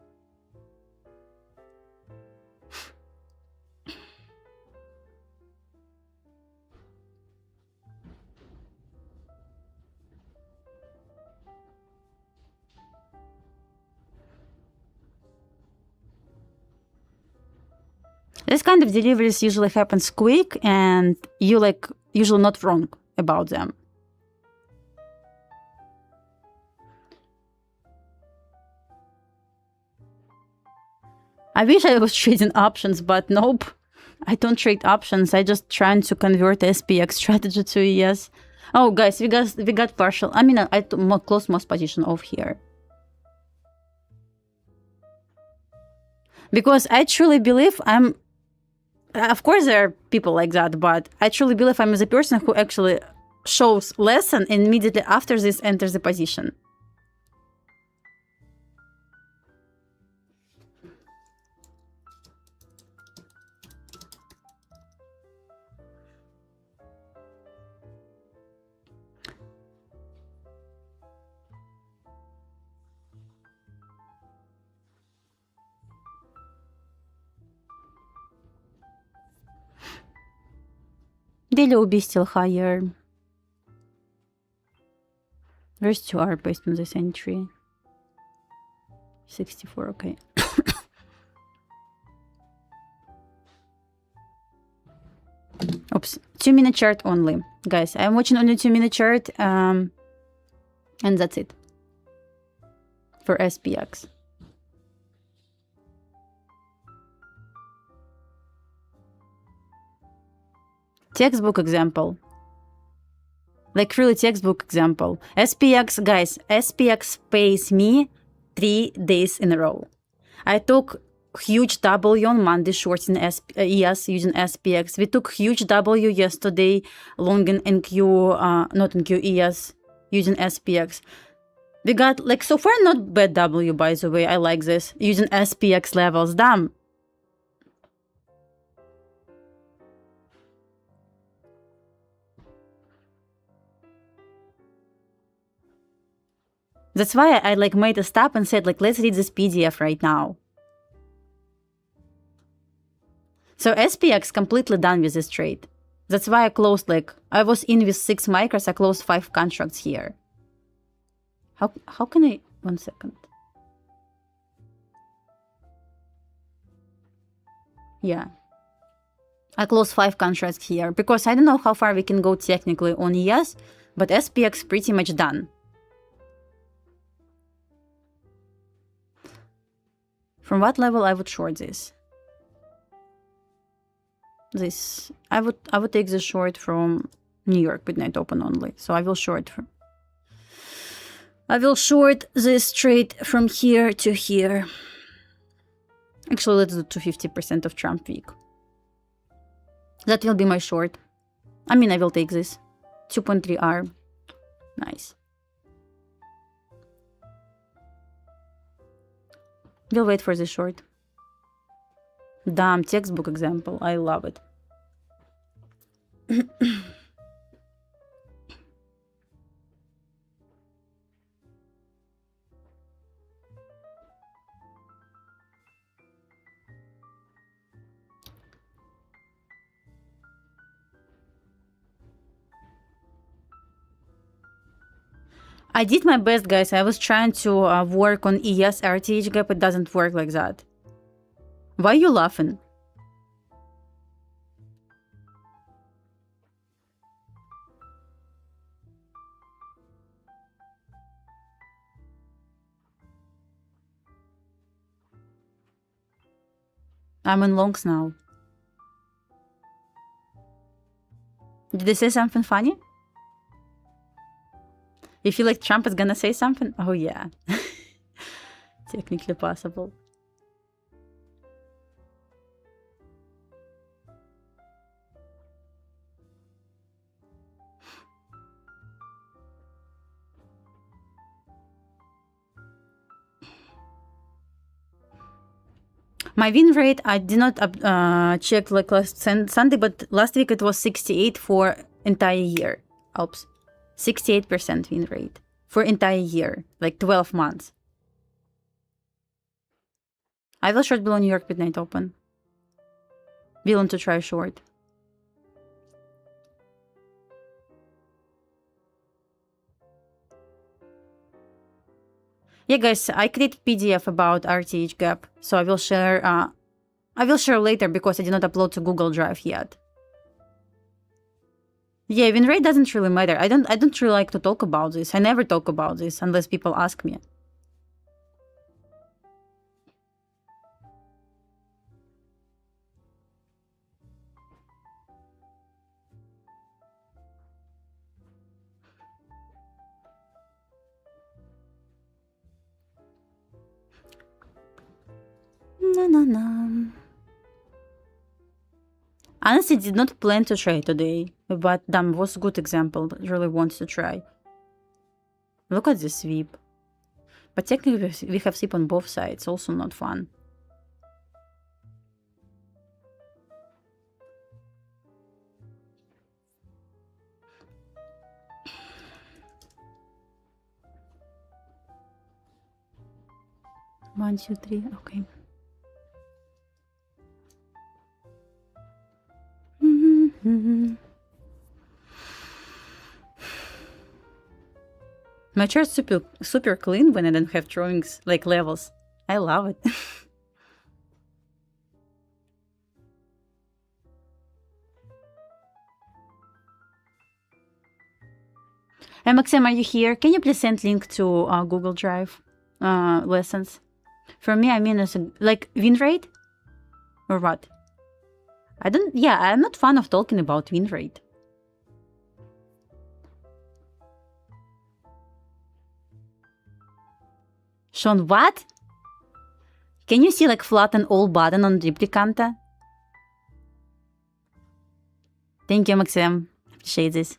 This kind of deliveries usually happens quick and you usually not wrong about them. I wish I was trading options, but nope. I don't trade options. I just trying to convert SPX strategy to ES. Oh, guys, we got partial. I mean, I close most position off here. Because I truly believe I'm... Of course, there are people like that, but I truly believe I'm the person who actually shows lesson and immediately after this enters the position. Daily will be still higher. Where's 2R based on this entry? 64, okay. Oops, 2-minute chart only. Guys, I'm watching only 2-minute chart, and that's it. For SPX. Textbook example. Like really textbook example. SPX, guys, SPX pays me 3 days in a row. I took huge W on Monday shorts in ES using SPX. We took huge W yesterday long in NQ, not NQ, ES using SPX. We got like so far not bad W, by the way. I like this using SPX levels. Damn. That's why I like made a stop and said like, let's read this PDF right now. So SPX completely done with this trade. That's why I closed like, I was in with 6 micros, I closed 5 contracts here. How can I, 1 second. Yeah. I close 5 contracts here because I don't know how far we can go technically on ES, but SPX pretty much done. From what level I would short this? This I would take the short from New York midnight open only. So I will short this trade from here to here. Actually, let's do 250% of Trump week. That will be my short. I mean, I will take this. 2.3 R. Nice. We'll wait for the short. Damn, textbook example. I love it. I did my best, guys. I was trying to work on ES RTH gap. It doesn't work like that. Why are you laughing? I'm in longs now. Did they say something funny? You feel like Trump is gonna say something? Oh yeah. Technically possible. My win rate, I did not check like last Sunday, but last week it was 68 for entire year. Oops. 68% win rate for entire year, like 12 months. I will short below New York midnight open. Willing to try short. Yeah, guys, I create PDF about RTH gap, so I will share. Later because I did not upload to Google Drive yet. Yeah, win rate doesn't really matter. I don't really like to talk about this. I never talk about this unless people ask me. No. Honestly, did not plan to try today, but damn, was a good example. Really wants to try. Look at this sweep. But technically, we have sweep on both sides. Also not fun. One, two, three. Okay. My chart's super clean when I don't have drawings like levels. I love it. MXM, are you here? Can you please send link to Google Drive lessons? For me, I mean, like win rate or what? I'm not fan of talking about win rate. Sean, what? Can you see like flatten all button on Replikanto? Thank you, Maxim. Appreciate this.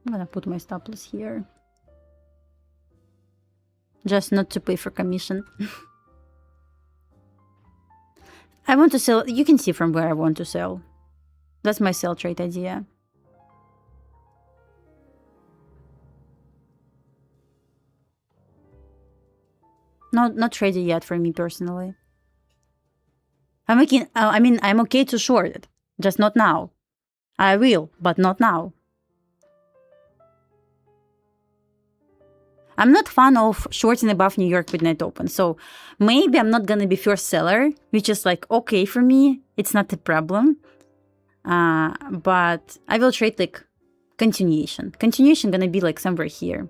I'm gonna put my stop loss here. Just not to pay for commission. I want to sell. You can see from where I want to sell. That's my sell trade idea. Not ready yet for me personally. I'm okay to short it, just not now. I will, but not now. I'm not fan of shorting above New York midnight open, so maybe I'm not gonna be first seller, which is like okay for me. It's not a problem, but I will trade like continuation. Continuation gonna be like somewhere here.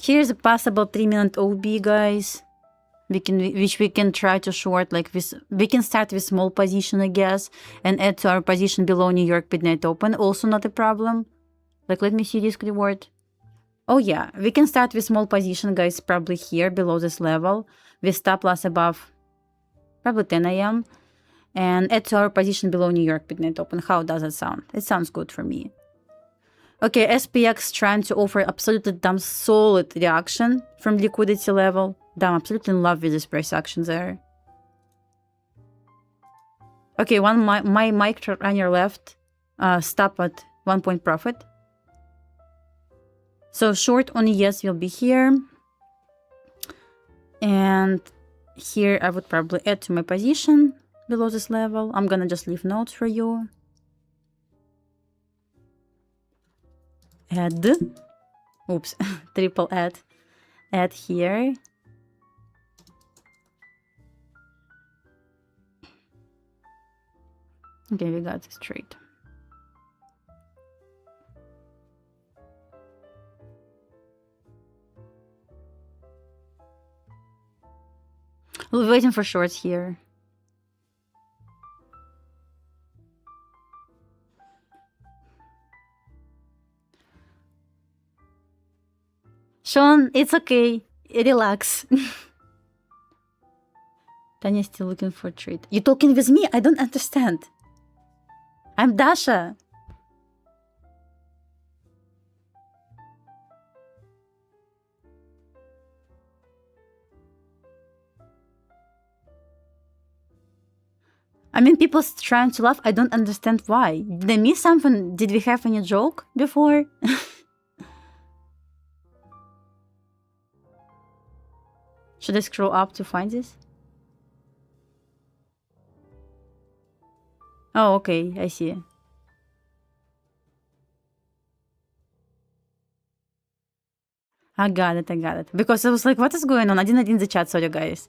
Here's a possible 3-minute OB, guys. Which we can try to short like this. We can start with small position, I guess, and add to our position below New York midnight open. Also not a problem. Like, let me see this reward. Oh yeah, we can start with small position, guys, probably here below this level, with stop loss above probably 10 a.m. and add to our position below New York midnight open. How does it sound? It sounds good for me. Okay, SPX trying to offer absolutely damn solid reaction from liquidity level. Damn, absolutely in love with this price action there. Okay, my mic on your left. Stop at 1 point profit. So short on ES will be here. And here I would probably add to my position below this level. I'm gonna just leave notes for you. Add. Oops, triple add. Add here. Okay, we got this trade. We're waiting for shorts here. Sean, it's okay. Relax. Tanya still looking for a trade. You talking with me? I don't understand. I'm Dasha. I mean, people trying to laugh. I don't understand why. Did I miss something? Did we have any joke before? Should I scroll up to find this? Oh, okay, I see. I got it. Because I was like, what is going on? I didn't in the chat, sorry guys.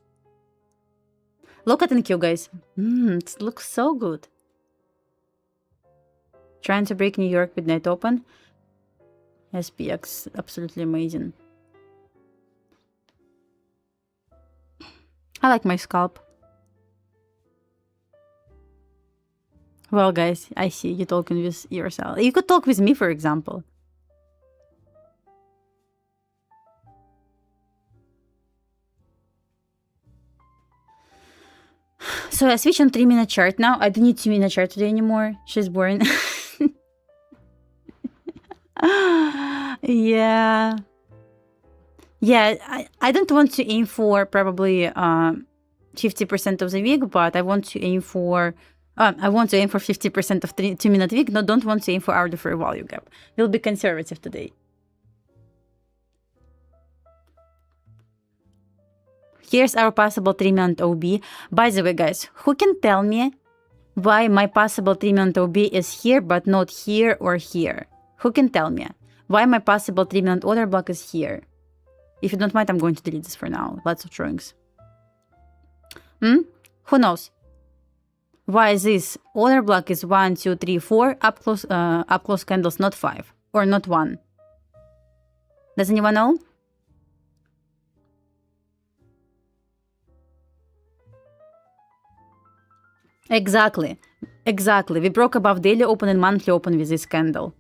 Look at NQ, guys. It looks so good. Trying to break New York midnight open. SPX, absolutely amazing. I like my scalp. Well, guys, I see you talking with yourself. You could talk with me, for example. So I switch on 3-minute chart now. I don't need 2-minute chart today anymore. She's boring. Yeah. Yeah, I don't want to aim for probably 50% of the week, but I want to aim for 50% of 2-minute week. No, don't want to aim for hourly fair value gap. We'll be conservative today. Here's our possible 3-minute OB. By the way, guys, who can tell me why my possible 3-minute OB is here but not here or here? Who can tell me why my possible 3-minute order block is here? If you don't mind, I'm going to delete this for now. Lots of drawings. Who knows? Why this order block is 1, 2, 3, 4 up close candles, not 5 or not 1? Does anyone know? Exactly. We broke above daily open and monthly open with this candle.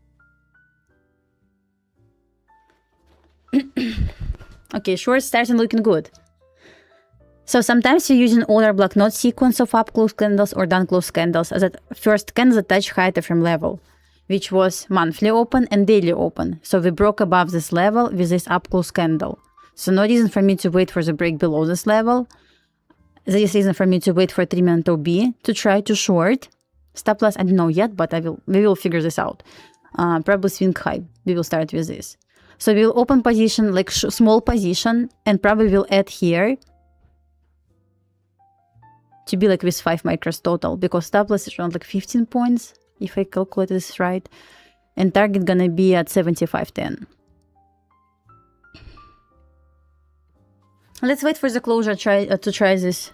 Okay, short starting looking good. So sometimes you're using order block, not sequence of up close candles or down close candles, as that first candle that touch higher time frame level, which was monthly open and daily open. So we broke above this level with this up close candle. So no reason for me to wait for the break below this level. This reason for me to wait for 3-minute OB to try to short. Stop loss, I don't know yet, but we will figure this out. Probably swing high. We will start with this. So we'll open position, like small position, and probably we'll add here to be like with 5 micros total, because stop loss is around like 15 points, if I calculate this right. And target gonna be at 75.10. Let's wait for the closure to try this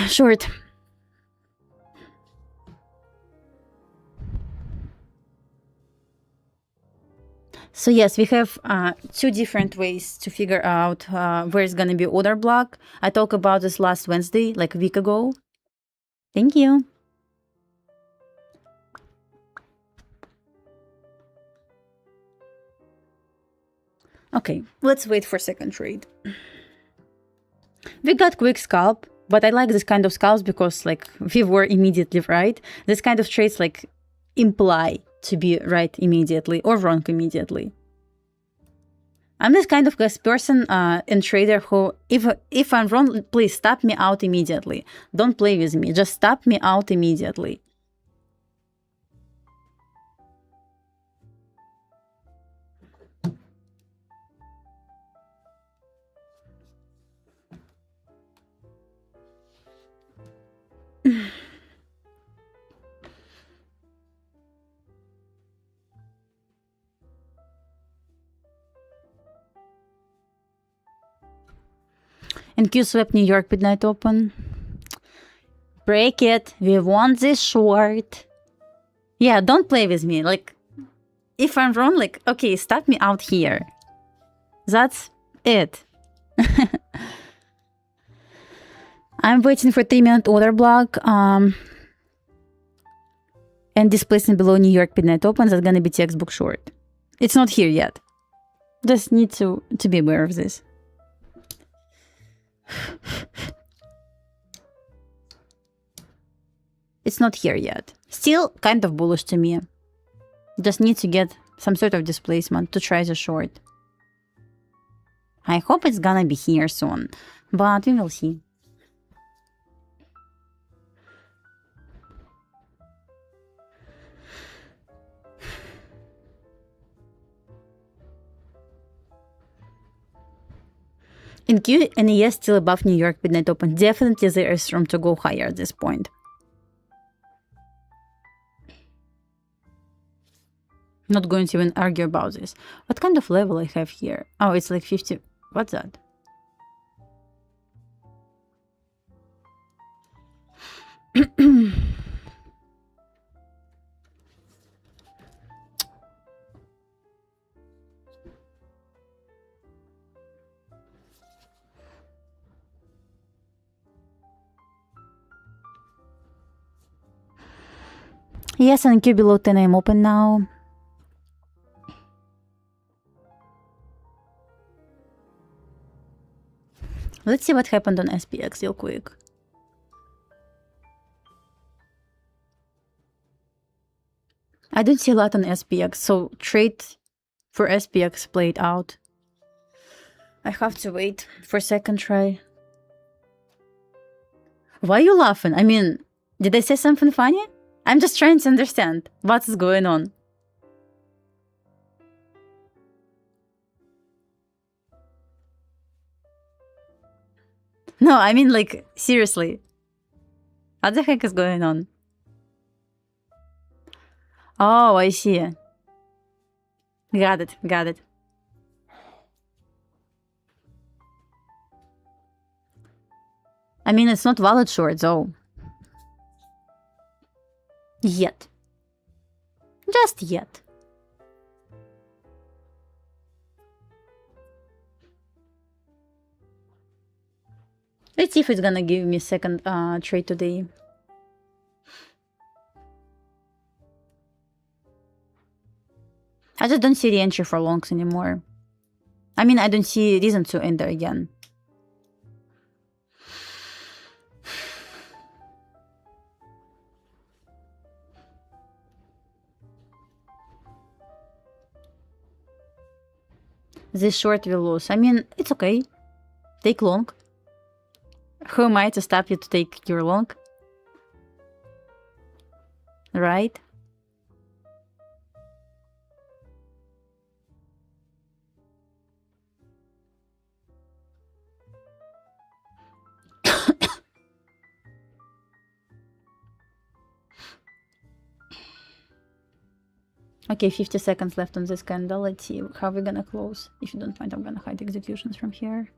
short. So yes, we have 2 different ways to figure out where it's going to be order block. I talked about this last Wednesday, like a week ago. Thank you. Okay, let's wait for second trade. We got quick scalp, but I like this kind of scalps because like we were immediately right. This kind of trades like imply to be right immediately or wrong immediately. I'm this kind of person and trader who, if I'm wrong, please stop me out immediately. Don't play with me. Just stop me out immediately. And Q swept New York midnight open. Break it. We want this short. Yeah, don't play with me. Like, if I'm wrong, like, okay, stop me out here. That's it. I'm waiting for 3-minute order block. And displacement below New York midnight open. That's gonna be textbook short. It's not here yet. Just need to be aware of this. It's not here yet. Still kind of bullish to me. Just need to get some sort of displacement to try the short. I hope it's gonna be here soon, but we will see. In Q and ES still above New York midnight open. Definitely there is room to go higher at this point. Not going to even argue about this. What kind of level I have here? Oh, it's like 50. What's that? Yes, and Q below 10 I'm open now. Let's see what happened on SPX real quick. I don't see a lot on SPX, so trade for SPX played out. I have to wait for second try. Why are you laughing? I mean, did I say something funny? I'm just trying to understand what is going on. No, I mean, like, seriously. What the heck is going on? Oh, I see. Got it, got it. I mean, it's not valid short, though. Yet. Just yet. Let's see if it's gonna give me second trade today. I just don't see the entry for longs anymore. I mean, I don't see reason to enter again. This short will lose. I mean, it's okay. Take long. Who am I to stop you to take your long? Right? Okay, 50 seconds left on this candle. Let's see how we're gonna close. If you don't mind, I'm gonna hide executions from here.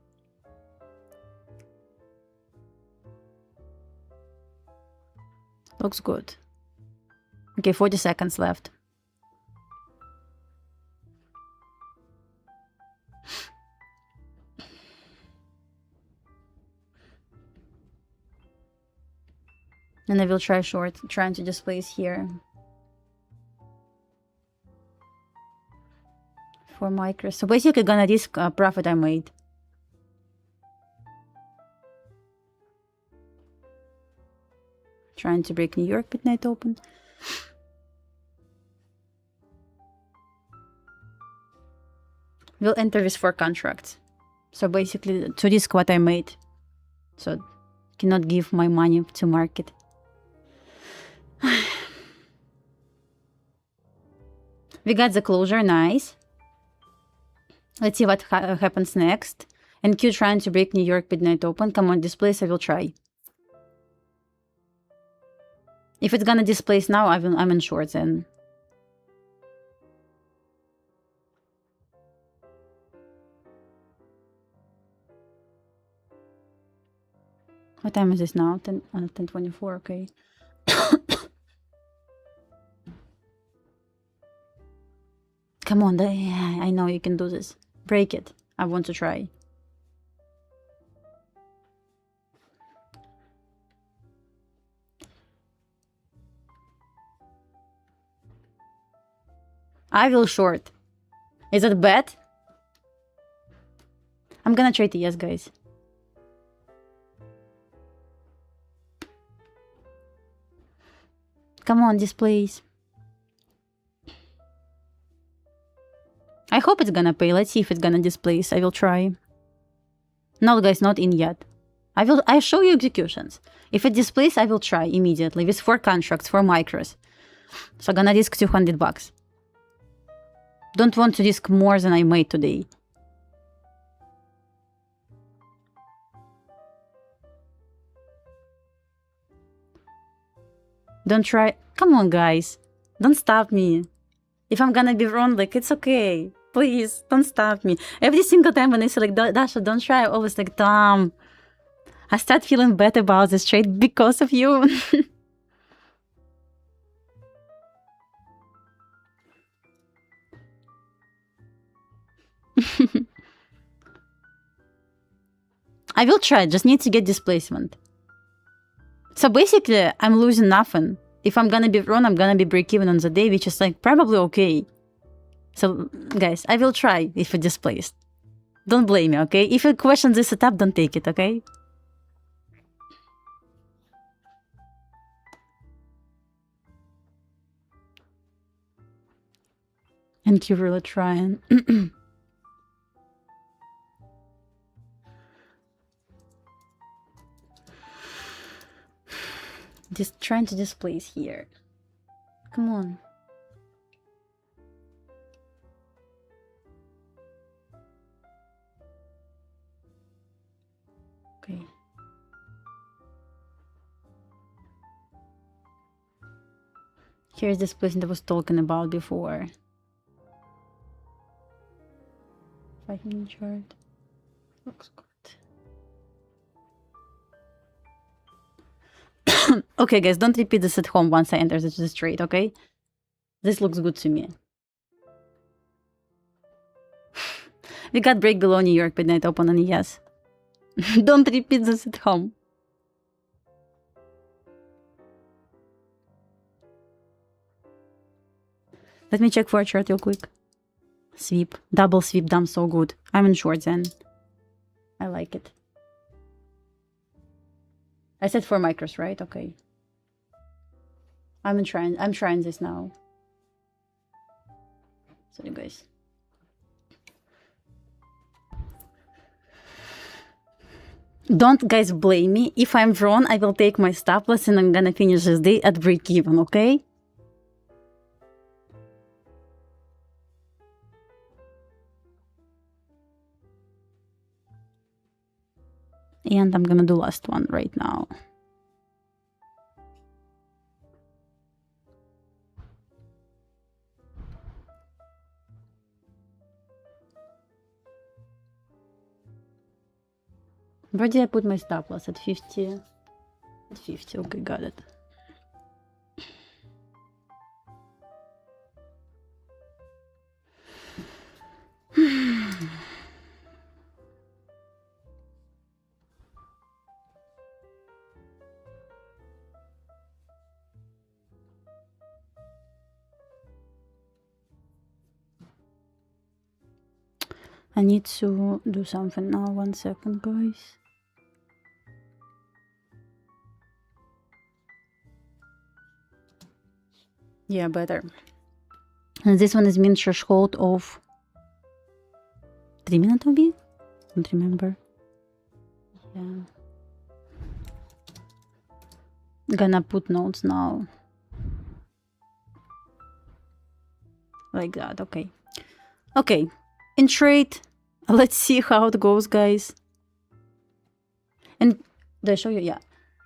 Looks good. Okay, 40 seconds left. And I will try short, trying to displace here. For micros. So basically gonna risk profit I made. Trying to break New York midnight open. We'll enter with 4 contracts. So basically to risk what I made. So cannot give my money to market. We got the closure, nice. Let's see what happens next. And Q trying to break New York midnight open. Come on, displace, I will try. If it's gonna displace now, I'm in short then. What time is this now? 10:24, okay. Come on, I know you can do this. Break it. I want to try. I will short. Is it bad? I'm gonna trade the yes, guys. Come on, displays. I hope it's gonna pay. Let's see if it's gonna displace. I will try. No, guys, not in yet. I'll show you executions. If it displays, I will try immediately with 4 contracts, 4 micros. So I'm gonna risk $200. Don't want to risk more than I made today. Don't try. Come on, guys. Don't stop me. If I'm gonna be wrong, like, it's okay. Please, don't stop me. Every single time when I say, like, Dasha, don't try, I always like, damn. I start feeling bad about this trade because of you. I will try, just need to get displacement. So basically, I'm losing nothing. If I'm gonna be wrong, I'm gonna be break-even on the day, which is like probably okay. So guys, I will try if it displaced. Don't blame me, okay? If you question this setup, don't take it, okay? And you're really trying. Just trying to displace here. Come on. Okay. Here's this placement I was talking about before. 5-minute chart. Looks good. Okay, guys, don't repeat this at home once I enter this trade, okay? This looks good to me. We got break below New York midnight open on yes. Don't repeat this at home. Let me check for a chart real quick. Sweep. Double sweep dumb, so good. I'm in short then. I like it. I said 4 micros, right? Okay. I'm trying this now. Sorry, guys. Don't guys blame me. If I'm wrong, I will take my stop loss and I'm gonna finish this day at break even, okay? And I'm gonna do last one right now. Where did I put my stop loss? At 50? At 50, okay, got it. I need to do something now. 1 second, guys. Yeah, better. And this one is mean threshold of 3 minutes maybe? Don't remember. Yeah. Gonna put notes now. Like that, okay. Okay. In trade, let's see how it goes, guys. And did I show you? Yeah.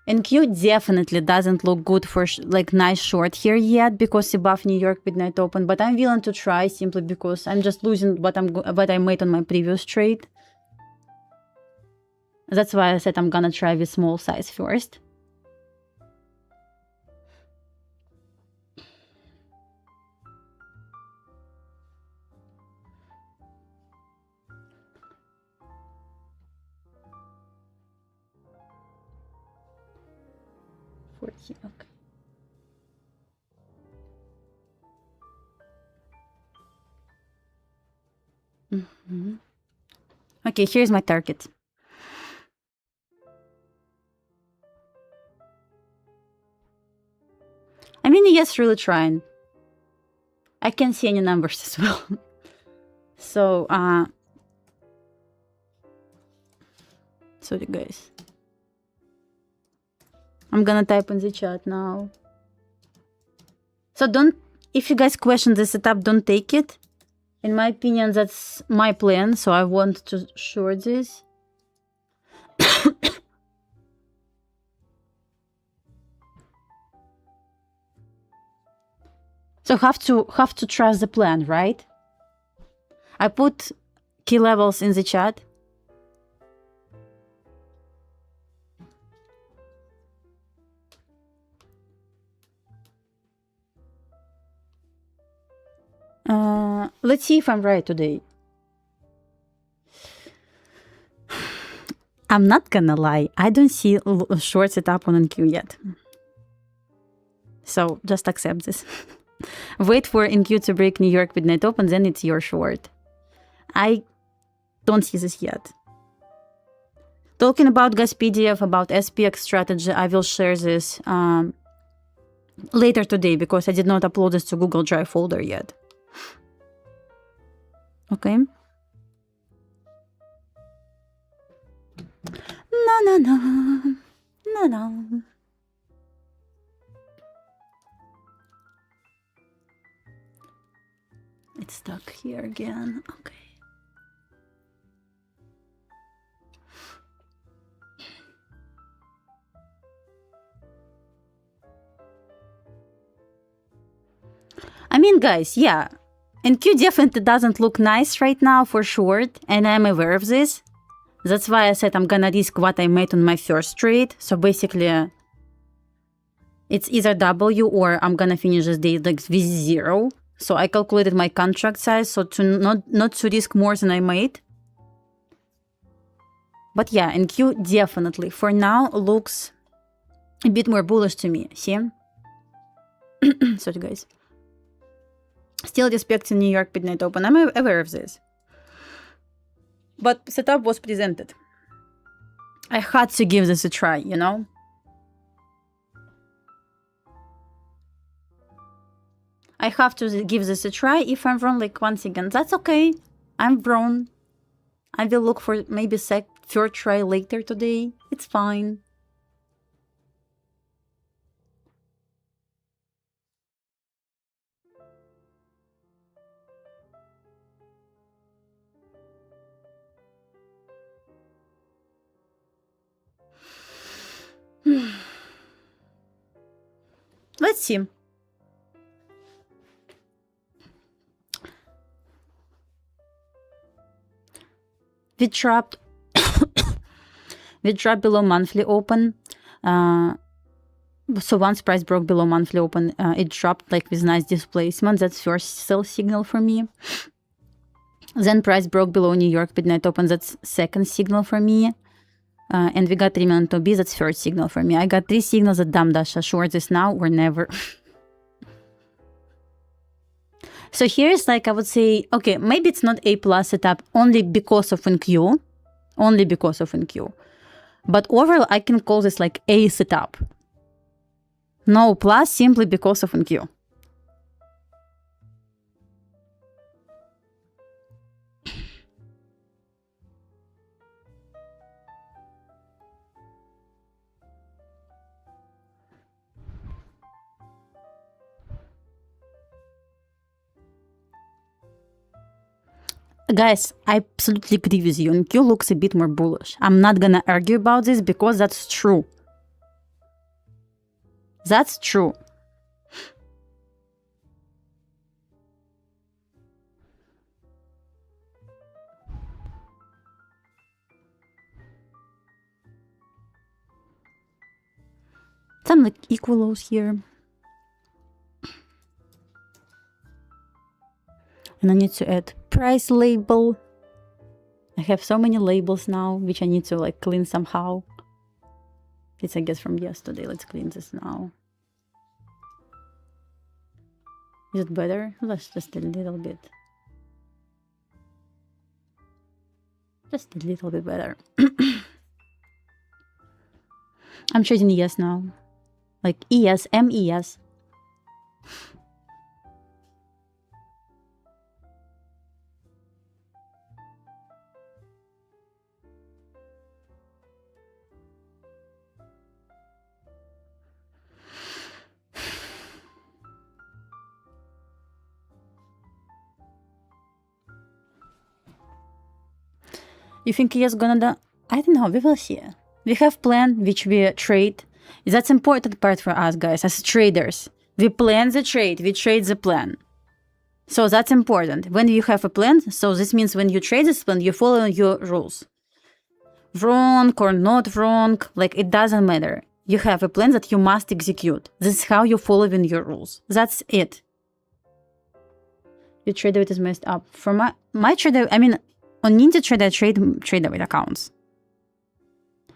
And Q definitely doesn't look good for like nice short here yet because above New York midnight open. But I'm willing to try simply because I'm just losing what I made on my previous trade. That's why I said I'm gonna try with small size first. Okay. Okay, here's my target. I mean, yes, really trying. I can't see any numbers as well. So, sorry guys. I'm gonna type in the chat now. So if you guys question the setup, don't take it. In my opinion, that's my plan, so I want to short this. So have to trust the plan, right? I put key levels in the chat. Let's see if I'm right today. I'm not gonna lie, I don't see a short setup on NQ yet. So just accept this. Wait for NQ to break New York midnight open, then it's your short. I don't see this yet. Talking about guys PDF, about SPX strategy, I will share this later today because I did not upload this to Google Drive folder yet. Okay. No. It's stuck here again. Okay. I mean, guys, yeah. And Q definitely doesn't look nice right now for short, and I'm aware of this. That's why I said I'm gonna risk what I made on my first trade. So basically, it's either W or I'm gonna finish this day like with 0. So I calculated my contract size, so to not to risk more than I made. But yeah, NQ definitely for now looks a bit more bullish to me. See? Sorry, guys. Still respecting New York midnight open. I'm aware of this. But setup was presented. I had to give this a try, you know? I have to give this a try. If I'm wrong, like once again, that's okay. I'm wrong. I will look for maybe third try later today. It's fine. Let's see. We dropped below monthly open. So once price broke below monthly open, it dropped like with nice displacement. That's first sell signal for me. Then price broke below New York midnight open. That's second signal for me. And we got 3 minute to B. That's third signal for me. I got 3 signals at damn Dasha. Short this now or never. So here's like, I would say, okay, maybe it's not A plus setup only because of NQ. Only because of NQ. But overall, I can call this like A setup. No plus simply because of NQ. Guys, I absolutely agree with you. NQ looks a bit more bullish. I'm not gonna argue about this because that's true. That's true. Some like equal lows here. And I need to add price label. I have so many labels now, which I need to like clean somehow. It's I guess from yesterday. Let's clean this now. Is it better? Let's just a little bit. Just a little bit better. I'm trading ES now. Like ES, MES. You think ES gonna do? I don't know, we will see. We have plan which we trade. That's important part for us guys as traders. We plan the trade, we trade the plan. So that's important. When you have a plan, so this means when you trade this plan, you follow your rules. Wrong or not wrong, like it doesn't matter. You have a plan that you must execute. This is how you're following your rules. That's it. Your trader is messed up. For my trader, I mean, on Ninja Trader, trader with accounts.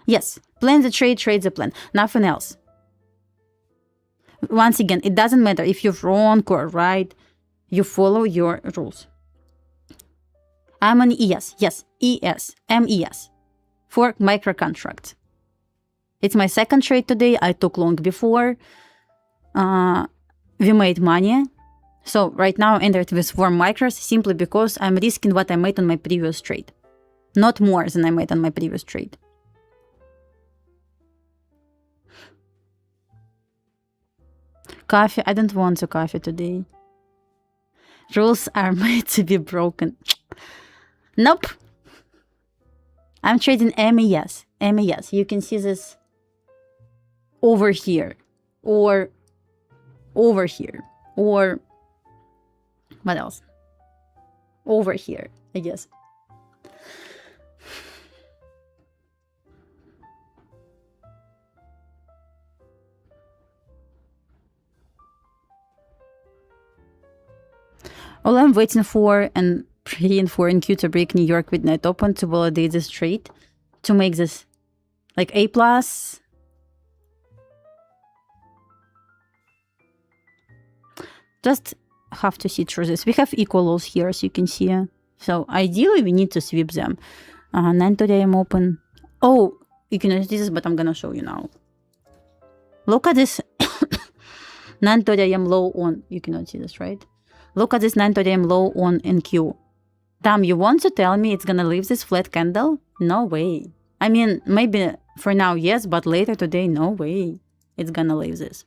Yes, plan the trade, trade the plan. Nothing else. Once again, it doesn't matter if you're wrong or right. You follow your rules. I'm on ES. Yes, ES. MES. For micro contract. It's my second trade today. I took long before. We made money. So right now I entered with 4 micros simply because I'm risking what I made on my previous trade. Not more than I made on my previous trade. Coffee. I don't want a coffee today. Rules are made to be broken. Nope. I'm trading MES. MES. You can see this over here. Or over here. Or what else? Over here, I guess. All I'm waiting for and praying for NQ to break New York midnight open to validate this trade, to make this like A plus. Just have to see through this. We have equal lows here, as you can see. So ideally, we need to sweep them. 9:30 AM open. Oh, you cannot see this, but I'm gonna show you now. Look at this 9:30 AM low on. You cannot see this, right? Look at this 9:30 AM low on NQ. Damn, you want to tell me it's gonna leave this flat candle? No way. I mean, maybe for now, yes, but later today, no way. It's gonna leave this.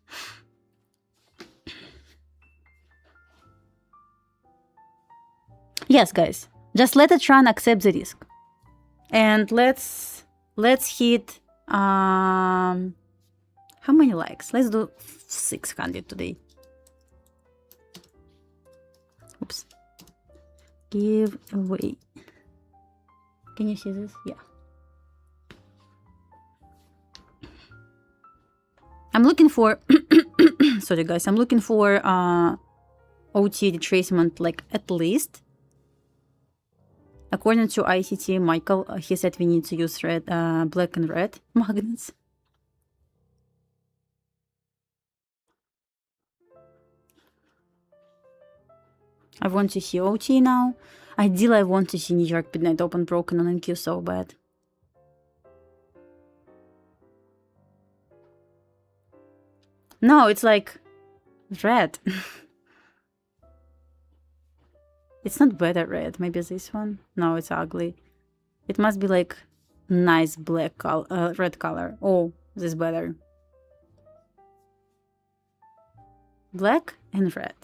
Yes, guys. Just let it run, accept the risk. And let's hit how many likes? Let's do 600 today. Oops. Give away. Can you see this? Yeah. I'm looking for sorry guys, I'm looking for OT retracement, like at least. According to ICT, Michael, he said we need to use red, black and red magnets. I want to see OT now. Ideally, I want to see New York Midnight Open broken on NQ so bad. No, it's like red. It's not better red. Maybe this one. No, it's ugly. It must be like nice black color, red color. Oh, this is better. Black and red.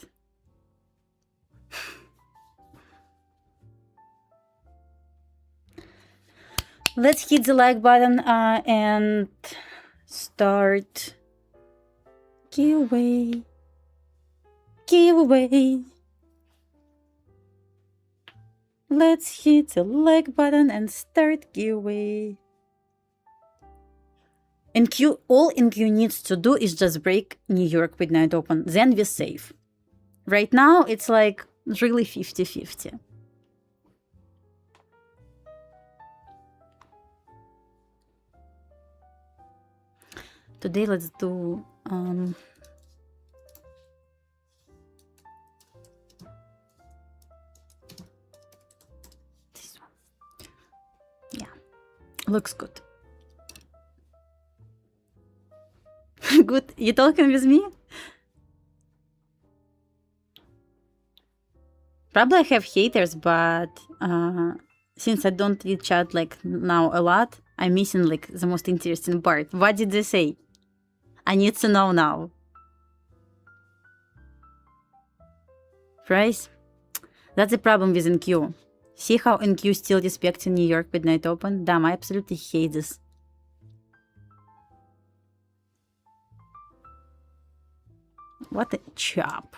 Let's hit the like button and start giveaway. Giveaway. Let's hit the like button and start giveaway. NQ, all NQ needs to do is just break New York Midnight Open. Then we're safe. Right now, it's like really 50-50. Today, let's do this one. Yeah, looks good. Good. You talking with me? Probably I have haters, but since I don't read chat like now a lot, I'm missing like the most interesting part. What did they say? I need to know now. Price? That's the problem with NQ. See how NQ still respecting New York Midnight Open? Damn, I absolutely hate this. What a chop.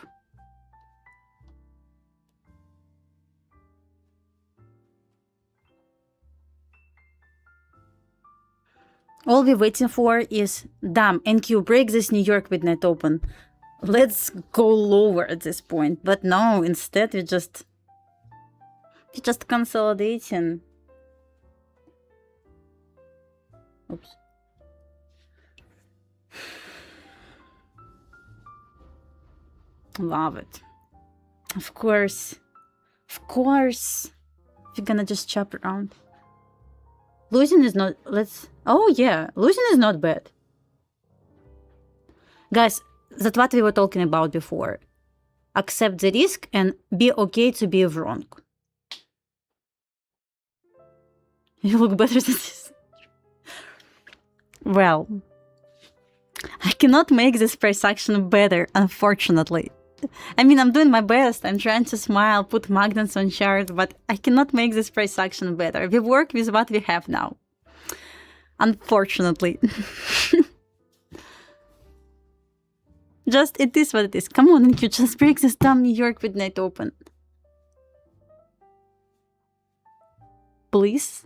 All we're waiting for is, damn, NQ, break this New York Midnight Open. Let's go lower at this point. But no, instead we're just consolidating. Oops. Love it. Of course. Of course. We're gonna just chop around. Losing is not... Let's... Oh, yeah. Losing is not bad. Guys, that's what we were talking about before. Accept the risk and be okay to be wrong. You look better than this. Well, I cannot make this price action better, unfortunately. I mean, I'm doing my best. I'm trying to smile, put magnets on chart, but I cannot make this price action better. We work with what we have now. Unfortunately. Just, it is what it is. Come on, you just break this damn New York Midnight Open. Please?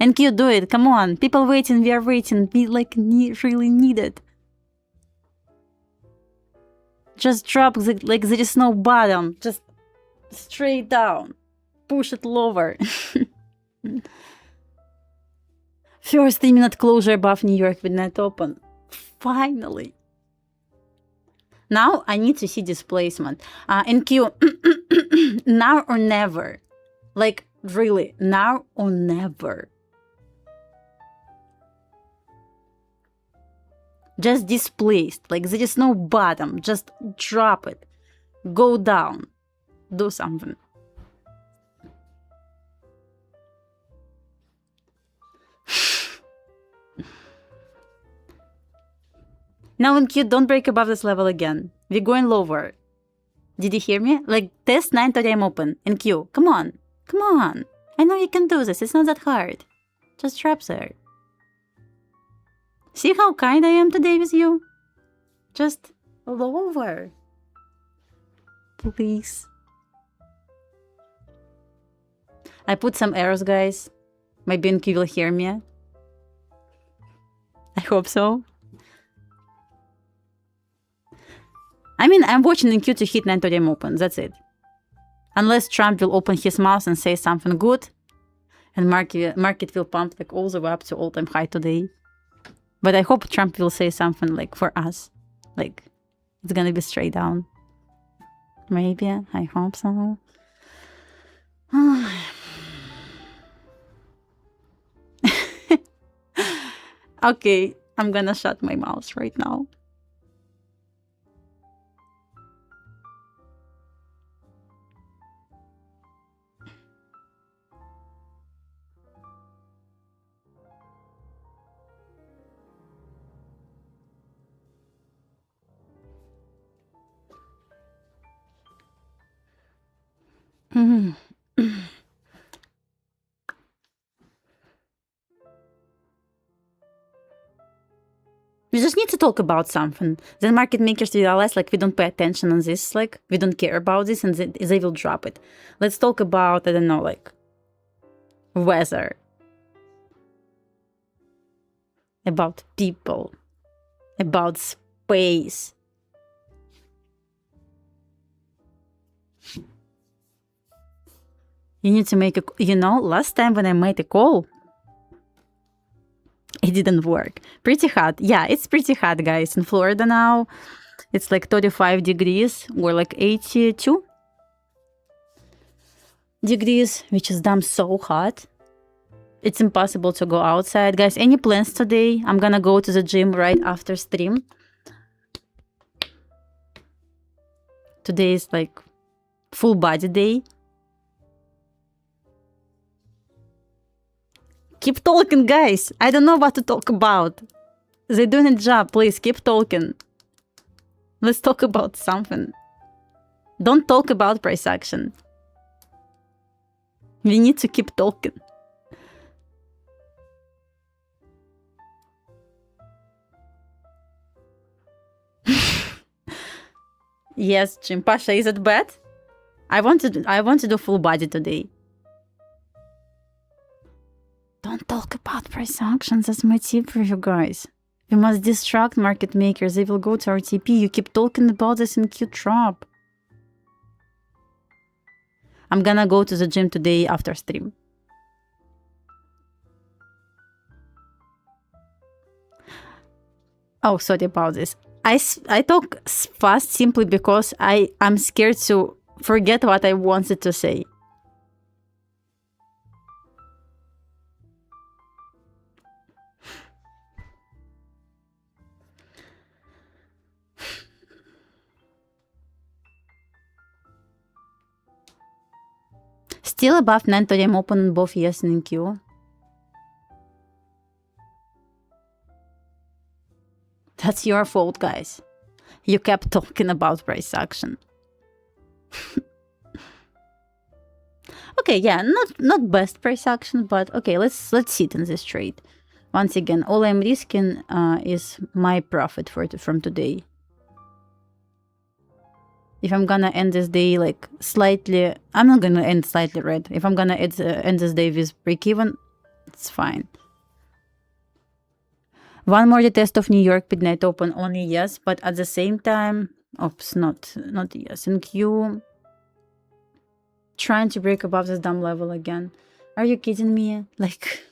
NQ, do it. Come on. People waiting. We are waiting. We like really need it. Just drop like there is no bottom. Just straight down. Push it lower. First 3-minute closure above New York Midnight Open. Finally. Now I need to see displacement. NQ, now or never. Like really, now or never. Just displaced, like there is no bottom, just drop it, go down, do something. Now in Q, don't break above this level again. We're going lower. Did you hear me? Like, test 9:30 AM open in Q. Come on. Come on. I know you can do this. It's not that hard. Just trap there. See how kind I am today with you? Just lower. Please. I put some arrows, guys. Maybe NQ will hear me. I hope so. I mean, I'm watching NQ to hit 9:30 AM open. That's it. Unless Trump will open his mouth and say something good, and market will pump like all the way up to all-time high today. But I hope Trump will say something like for us. Like, it's gonna be straight down. Maybe. I hope so. Okay, I'm gonna shut my mouth right now. We just need to talk about something. Then market makers realize like we don't pay attention on this, like we don't care about this, and they will drop it. Let's talk about, I don't know, like weather, about people, about space. You need to make a, you know, last time when I made a call, it didn't work. Pretty hot. Yeah, it's pretty hot, guys. In Florida now, it's like 35 degrees or like 82 degrees, which is damn so hot. It's impossible to go outside. Guys, any plans today? I'm gonna go to the gym right after stream. Today is like full body day. Keep talking, guys. I don't know what to talk about. They're doing a job. Please, keep talking. Let's talk about something. Don't talk about price action. We need to keep talking. Yes, Jim Pasha, is it bad? I want to do full body today. Don't talk about price actions. That's my tip for you guys. We must distract market makers. They will go to RTP. You keep talking about this in Q trap. I'm gonna go to the gym today after stream. Oh, sorry about this. I talk fast simply because I'm scared to forget what I wanted to say. Still above 9:30 AM open on both ES and Q. That's your fault, guys. You kept talking about price action. Okay, yeah, not best price action, but okay, let's sit in this trade. Once again, all I'm risking is my profit from today. If I'm gonna end this day like slightly, I'm not gonna end slightly red. If I'm gonna end this day with break-even, it's fine. One more test of New York midnight open, only yes, but at the same time, oops, not yes. In Q, trying to break above this dumb level again. Are you kidding me? Like,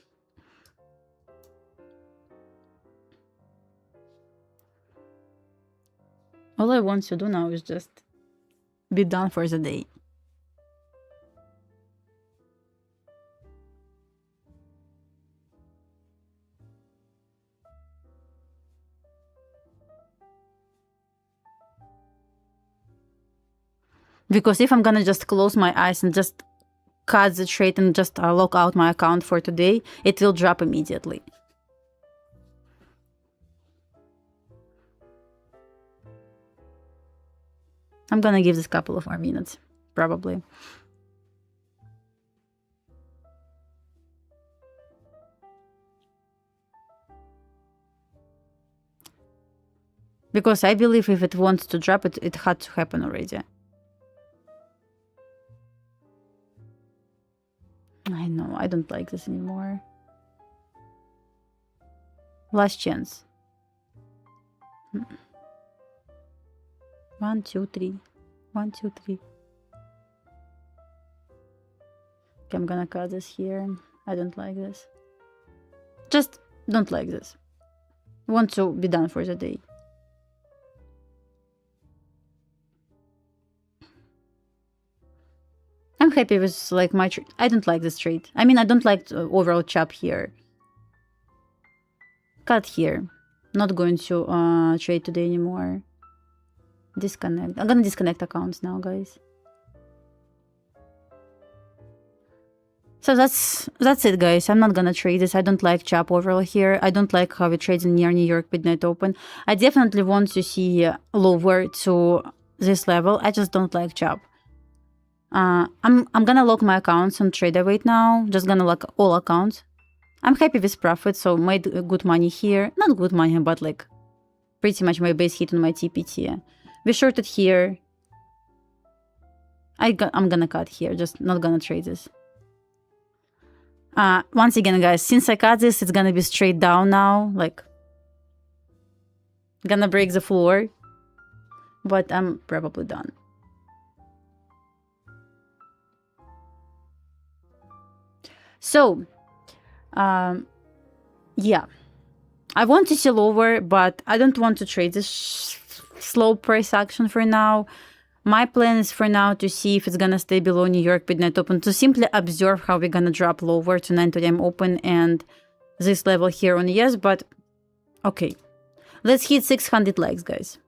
all I want to do now is just be done for the day. Because if I'm gonna just close my eyes and just cut the trade and just lock out my account for today, it will drop immediately. I'm gonna give this a couple of more minutes, probably. Because I believe if it wants to drop, it had to happen already. I know, I don't like this anymore. Last chance. 1, 2, 3. 1, 2, 3. Okay, I'm gonna cut this here. I don't like this. Just don't like this. Want to be done for the day. I'm happy with like my trade. I don't like this trade. I mean, I don't like the overall chop here. Cut here. Not going to trade today anymore. Disconnect. I'm gonna disconnect accounts now, guys. So that's it, guys. I'm not gonna trade this. I don't like chop overall here. I don't like how it trades near New York midnight open. I definitely want to see lower to this level. I just don't like chop. I'm gonna lock my accounts on TradingView now. Just gonna lock all accounts. I'm happy with profit, so made good money here. Not good money, but like pretty much my base hit on my TPT. We shorted here. I'm gonna cut here. Just not gonna trade this. Once again, guys, since I cut this, it's gonna be straight down now. Like, gonna break the floor. But I'm probably done. So, yeah, I want to see lower, but I don't want to trade this slow price action for now. My plan is for now to see if it's gonna stay below New York midnight open, to simply observe how we're gonna drop lower to 9 a.m. open and this level here on yes, but okay. Let's hit 600 likes, guys.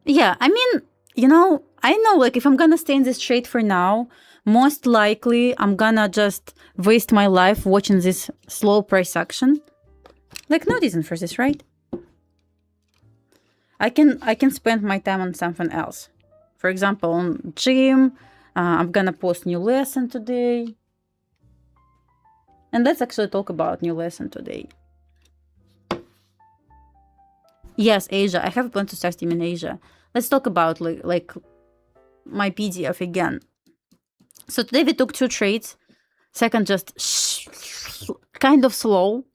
Yeah, I mean, you know, I know, like, if I'm gonna stay in this trade for now, most likely I'm gonna just waste my life watching this slow price action. Like, no reason for this, right? I can spend my time on something else. For example, on gym. I'm gonna post new lesson today. And let's actually talk about new lesson today. Yes, Asia. I have a plan to start streaming in Asia. Let's talk about like my PDF again. So today we took 2 trades. Second just kind of slow.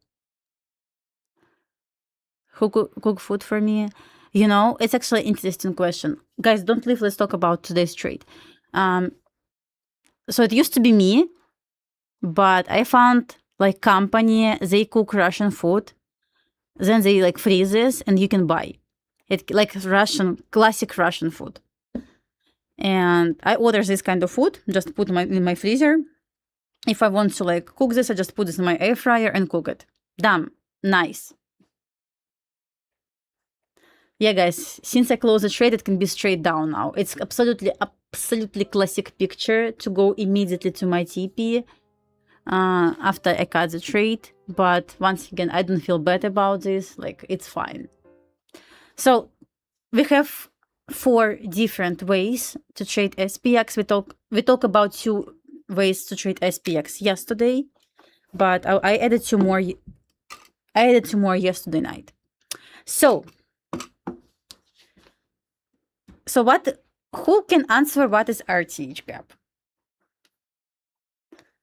Who cook food for me? You know, it's actually an interesting question. Guys, don't leave. Let's talk about today's trade. So it used to be me, but I found like company, they cook Russian food. Then they like freeze this and you can buy it, like classic Russian food. And I order this kind of food, just put in my freezer. If I want to like cook this, I just put this in my air fryer and cook it. Done. Nice. Yeah, guys, since I closed the trade, it can be straight down now. It's absolutely classic picture to go immediately to my TP after I cut the trade. But once again, I don't feel bad about this. Like, it's fine. So we have 4 different ways to trade SPX. We talk about 2 ways to trade SPX yesterday, but I added 2 more. I added 2 more yesterday night. So who can answer what is RTH gap?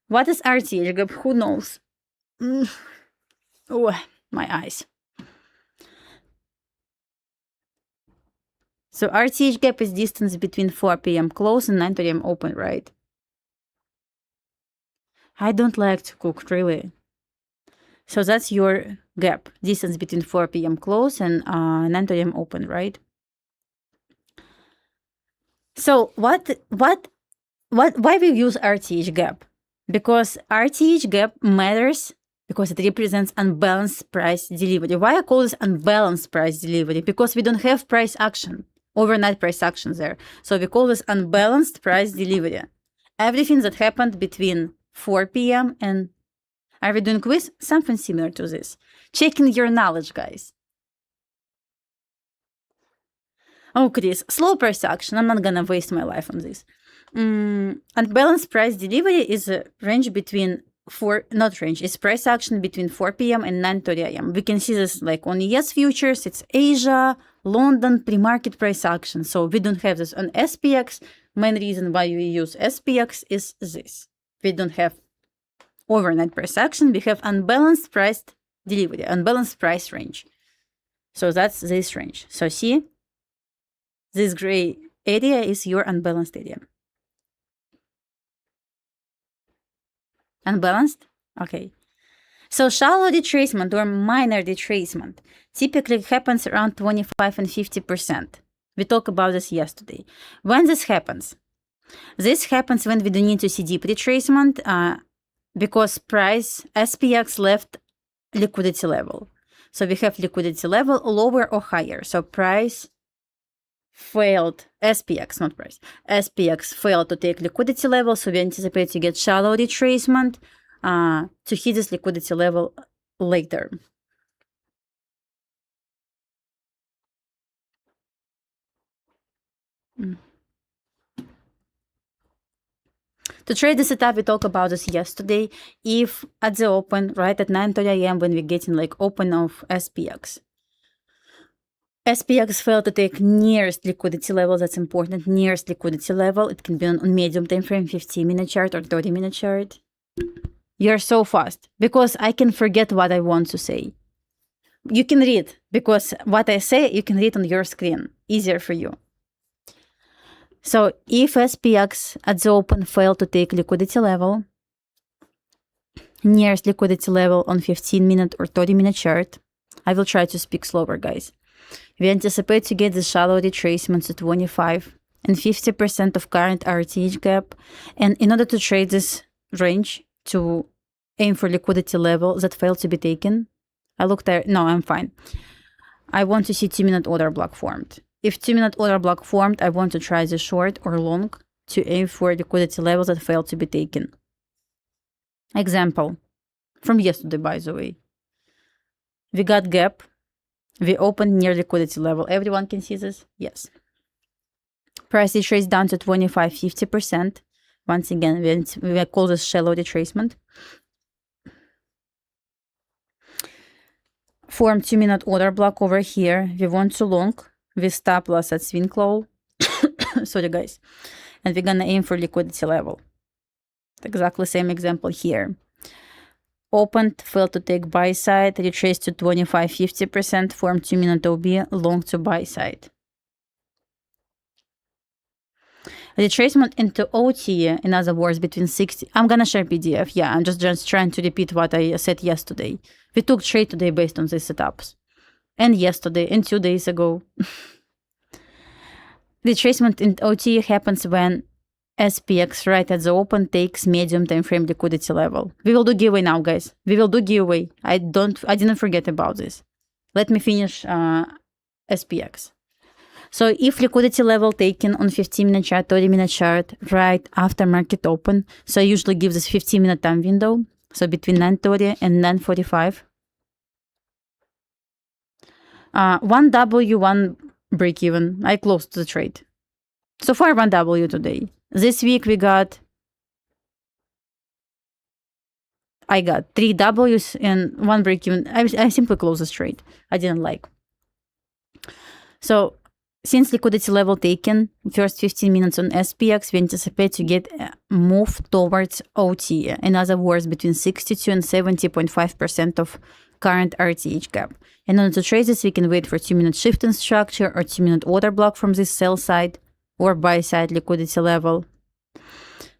What is RTH gap? Who knows? Oh, my eyes. So RTH gap is distance between 4 p.m. close and 9 p.m. open, right? I don't like to cook, really. So that's your gap, distance between 4 p.m. close and 9 p.m. open, right? So why we use RTH gap? Because RTH gap matters because it represents unbalanced price delivery. Why I call this unbalanced price delivery? Because we don't have price action, overnight price action there. So we call this unbalanced price delivery. Everything that happened between 4 p.m. and are we doing quiz? Something similar to this. Checking your knowledge, guys. Oh, Chris, slow price action. I'm not gonna waste my life on this. Unbalanced price delivery is a range between it's price action between 4 p.m. and 9:30 a.m. We can see this like on ES futures. It's Asia, London, pre-market price action. So we don't have this on SPX. Main reason why we use SPX is this. We don't have overnight price action. We have unbalanced price delivery, unbalanced price range. So that's this range. So see, this gray area is your unbalanced area. Unbalanced? Okay. So shallow retracement or minor retracement typically happens around 25 and 50%. We talked about this yesterday. When this happens? This happens when we don't need to see deep retracement because price SPX left liquidity level. So we have liquidity level lower or higher. So price failed, SPX, not price, SPX failed to take liquidity level, so we anticipate to get shallow retracement to hit this liquidity level later. To trade the setup, we talked about this yesterday. If at the open, right at 9:30 a.m. when we're getting like open of SPX, SPX failed to take nearest liquidity level. That's important. Nearest liquidity level. It can be on medium time frame, 15-minute chart or 30-minute chart. You're so fast because I can forget what I want to say. You can read because what I say, you can read on your screen. Easier for you. So if SPX at the open failed to take liquidity level, nearest liquidity level on 15-minute or 30-minute chart, I will try to speak slower, guys. We anticipate to get the shallow retracements to 25 and 50% of current RTH gap. And in order to trade this range, to aim for liquidity level that failed to be taken, I looked there. No, I'm fine. I want to see 2-minute order block formed. If 2-minute order block formed, I want to try the short or long to aim for liquidity levels that failed to be taken. Example from yesterday, by the way. We got gap. We opened near liquidity level. Everyone can see this? Yes. Price retrace down to 25-50%. Once again, we call this shallow retracement. Form 2-minute order block over here. We want to long. We stop loss at swing low. Sorry, guys. And we're gonna aim for liquidity level. Exactly same example here. Opened, failed to take buy side, retraced to 25-50%, form 2-minute OB, long to buy side. Retracement into OT, in other words, between 60. I'm gonna share PDF. Yeah, I'm just trying to repeat what I said yesterday. We took trade today based on these setups. And yesterday, and 2 days ago. Retracement in OT happens when SPX right at the open takes medium time frame liquidity level. We will do giveaway now, guys. We will do giveaway. I didn't forget about this. Let me finish SPX. So if liquidity level taken on 15-minute chart, 30-minute chart, right after market open, so I usually give this 15-minute time window. So between 9:30 and 9:45. 1W, 1 break even. I closed the trade. So far 1W today. This week I got 3 Ws and 1 break even. I simply closed this trade. I didn't like. So since liquidity level taken, first 15 minutes on SPX, we anticipate to get a move towards OT. In other words, between 62 and 70.5% of current RTH gap. In order to trade this, we can wait for 2-minute shift in structure or 2-minute order block from this sell side or buy side liquidity level.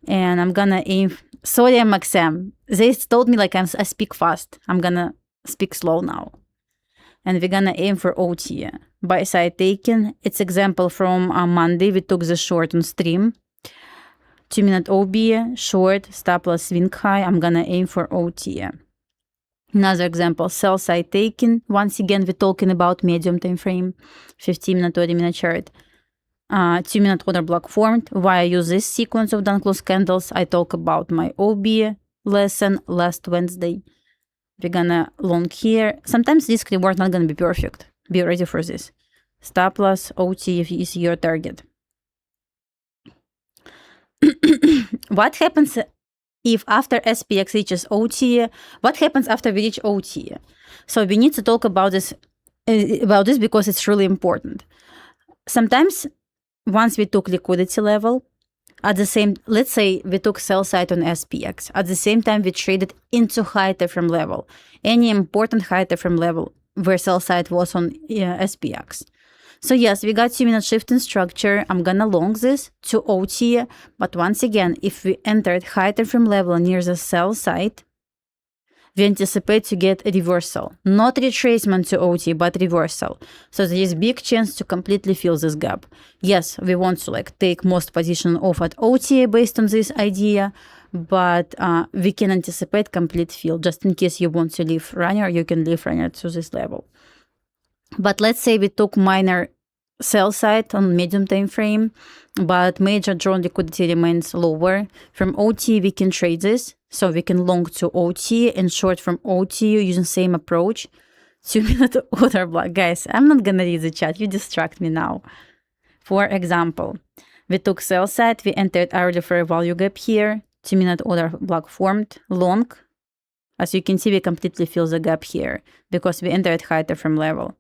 And I'm gonna aim. Sorry, MMXM. They told me like I speak fast. I'm gonna speak slow now. And we're gonna aim for OT. Buy side taken. It's example from Monday. We took the short on stream. 2-minute OB, short, stop loss swing high. I'm gonna aim for OT. Another example, sell side taken. Once again, we're talking about medium time frame, 15-minute, 30-minute chart. 2-minute order block formed. Why I use this sequence of down close candles? I talk about my OB lesson last Wednesday. We're gonna long here. Sometimes this reward not gonna be perfect. Be ready for this. Stop loss, OT is your target. What happens if after SPX reaches OT? What happens after we reach OT? So we need to talk about this because it's really important. Sometimes once we took liquidity level, at the same, let's say we took sell side on SPX. At the same time, we traded into high time frame level, any important high time frame level where sell side was on SPX. So yes, we got 2-minute shift in structure. I'm gonna long this to OT, but once again, if we entered high time frame level near the sell side, we anticipate to get a reversal, not retracement to OT, but reversal. So there is big chance to completely fill this gap. Yes, we want to take most position off at OT based on this idea, but we can anticipate complete fill. Just in case you want to leave runner, you can leave runner to this level. But let's say we took minor sell side on medium time frame, but major drawn liquidity remains lower. From OT, we can trade this. So we can long to OT and short from OT using same approach. 2-minute order block. Guys, I'm not gonna read the chat. You distract me now. For example, we took sell side. We entered early fair value gap here. 2-minute order block formed. Long. As you can see, we completely fill the gap here because we entered high time frame level.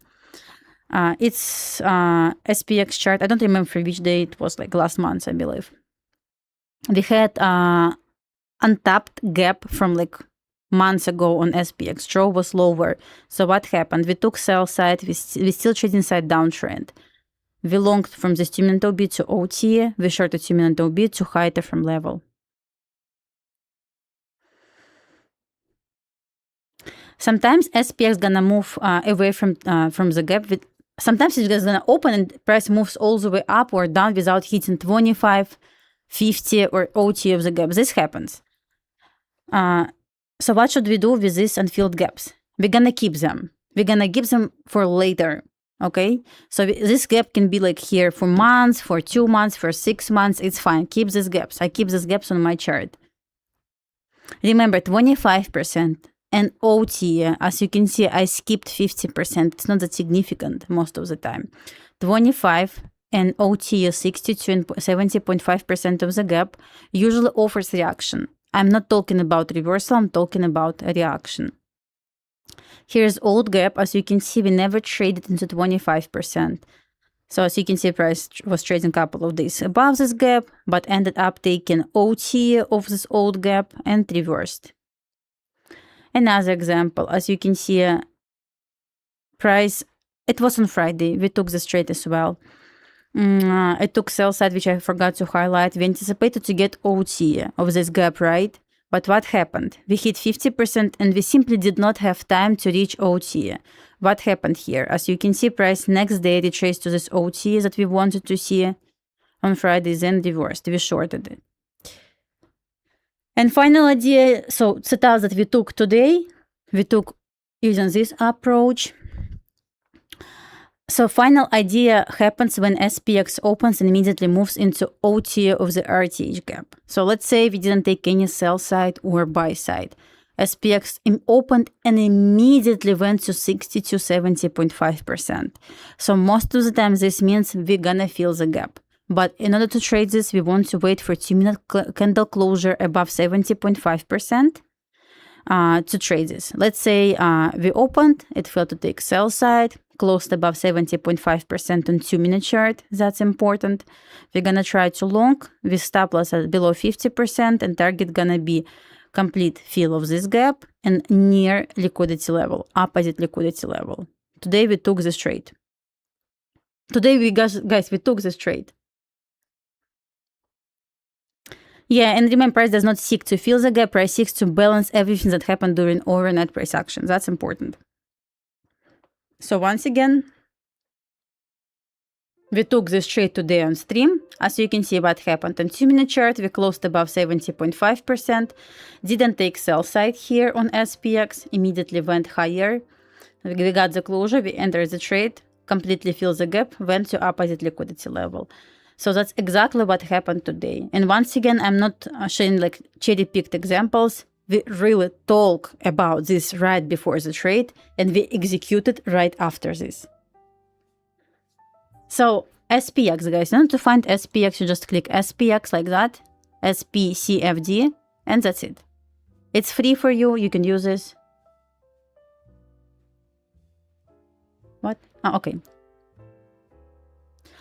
It's SPX chart. I don't remember for which day it was, last month, I believe. We had untapped gap from months ago on SPX. Draw was lower. So what happened? We took sell side. We still trade inside downtrend. We longed from this 2-minute OB to OT. We shorted 2-minute OB to high time frame level. Sometimes SPX gonna move away from the gap. Sometimes it's just gonna open and price moves all the way up or down without hitting 25, 50 or OT of the gap. This happens. So what should we do with these unfilled gaps? We're gonna keep them. We're gonna keep them for later. Okay? So this gap can be here for months, for 2 months, for 6 months. It's fine. Keep these gaps. I keep these gaps on my chart. Remember, 25%. And OT, as you can see, I skipped 50%. It's not that significant most of the time. 25 and OT is 62 and 70.5% of the gap usually offers reaction. I'm not talking about reversal, I'm talking about a reaction. Here's old gap. As you can see, we never traded into 25%. So as you can see, price was trading a couple of days above this gap, but ended up taking OT of this old gap and reversed. Another example, as you can see, price, it was on Friday. We took this trade as well. It took sell side, which I forgot to highlight. We anticipated to get OT of this gap, right? But what happened? We hit 50% and we simply did not have time to reach OT. What happened here? As you can see, price next day retraced to this OT that we wanted to see on Friday, then reversed. We shorted it. And final idea, so setups that we took today, we took using this approach. So final idea happens when SPX opens and immediately moves into OT of the RTH gap. So let's say we didn't take any sell side or buy side. SPX opened and immediately went to 60 to 70.5%. So most of the time this means we're gonna fill the gap. But in order to trade this, we want to wait for 2-minute candle closure above 70.5% to trade this. Let's say we opened, it failed to take sell side, closed above 70.5% on 2-minute chart. That's important. We're gonna try to long with stop loss at below 50% and target gonna be complete fill of this gap and near liquidity level, opposite liquidity level. Today we took this trade. Today we took this trade. Yeah, and remember, price does not seek to fill the gap, price seeks to balance everything that happened during overnight price action. That's important. So once again, we took this trade today on stream. As you can see what happened on 2-minute chart, we closed above 70.5%, didn't take sell side here on SPX, immediately went higher. We got the closure, we entered the trade, completely filled the gap, went to opposite liquidity level. So that's exactly what happened today. And once again, I'm not showing cherry-picked examples. We really talk about this right before the trade and we executed right after this. So SPX, guys, in order to find SPX, you just click SPX like that, SPCFD, and that's it. It's free for you. You can use this. What? Oh, okay.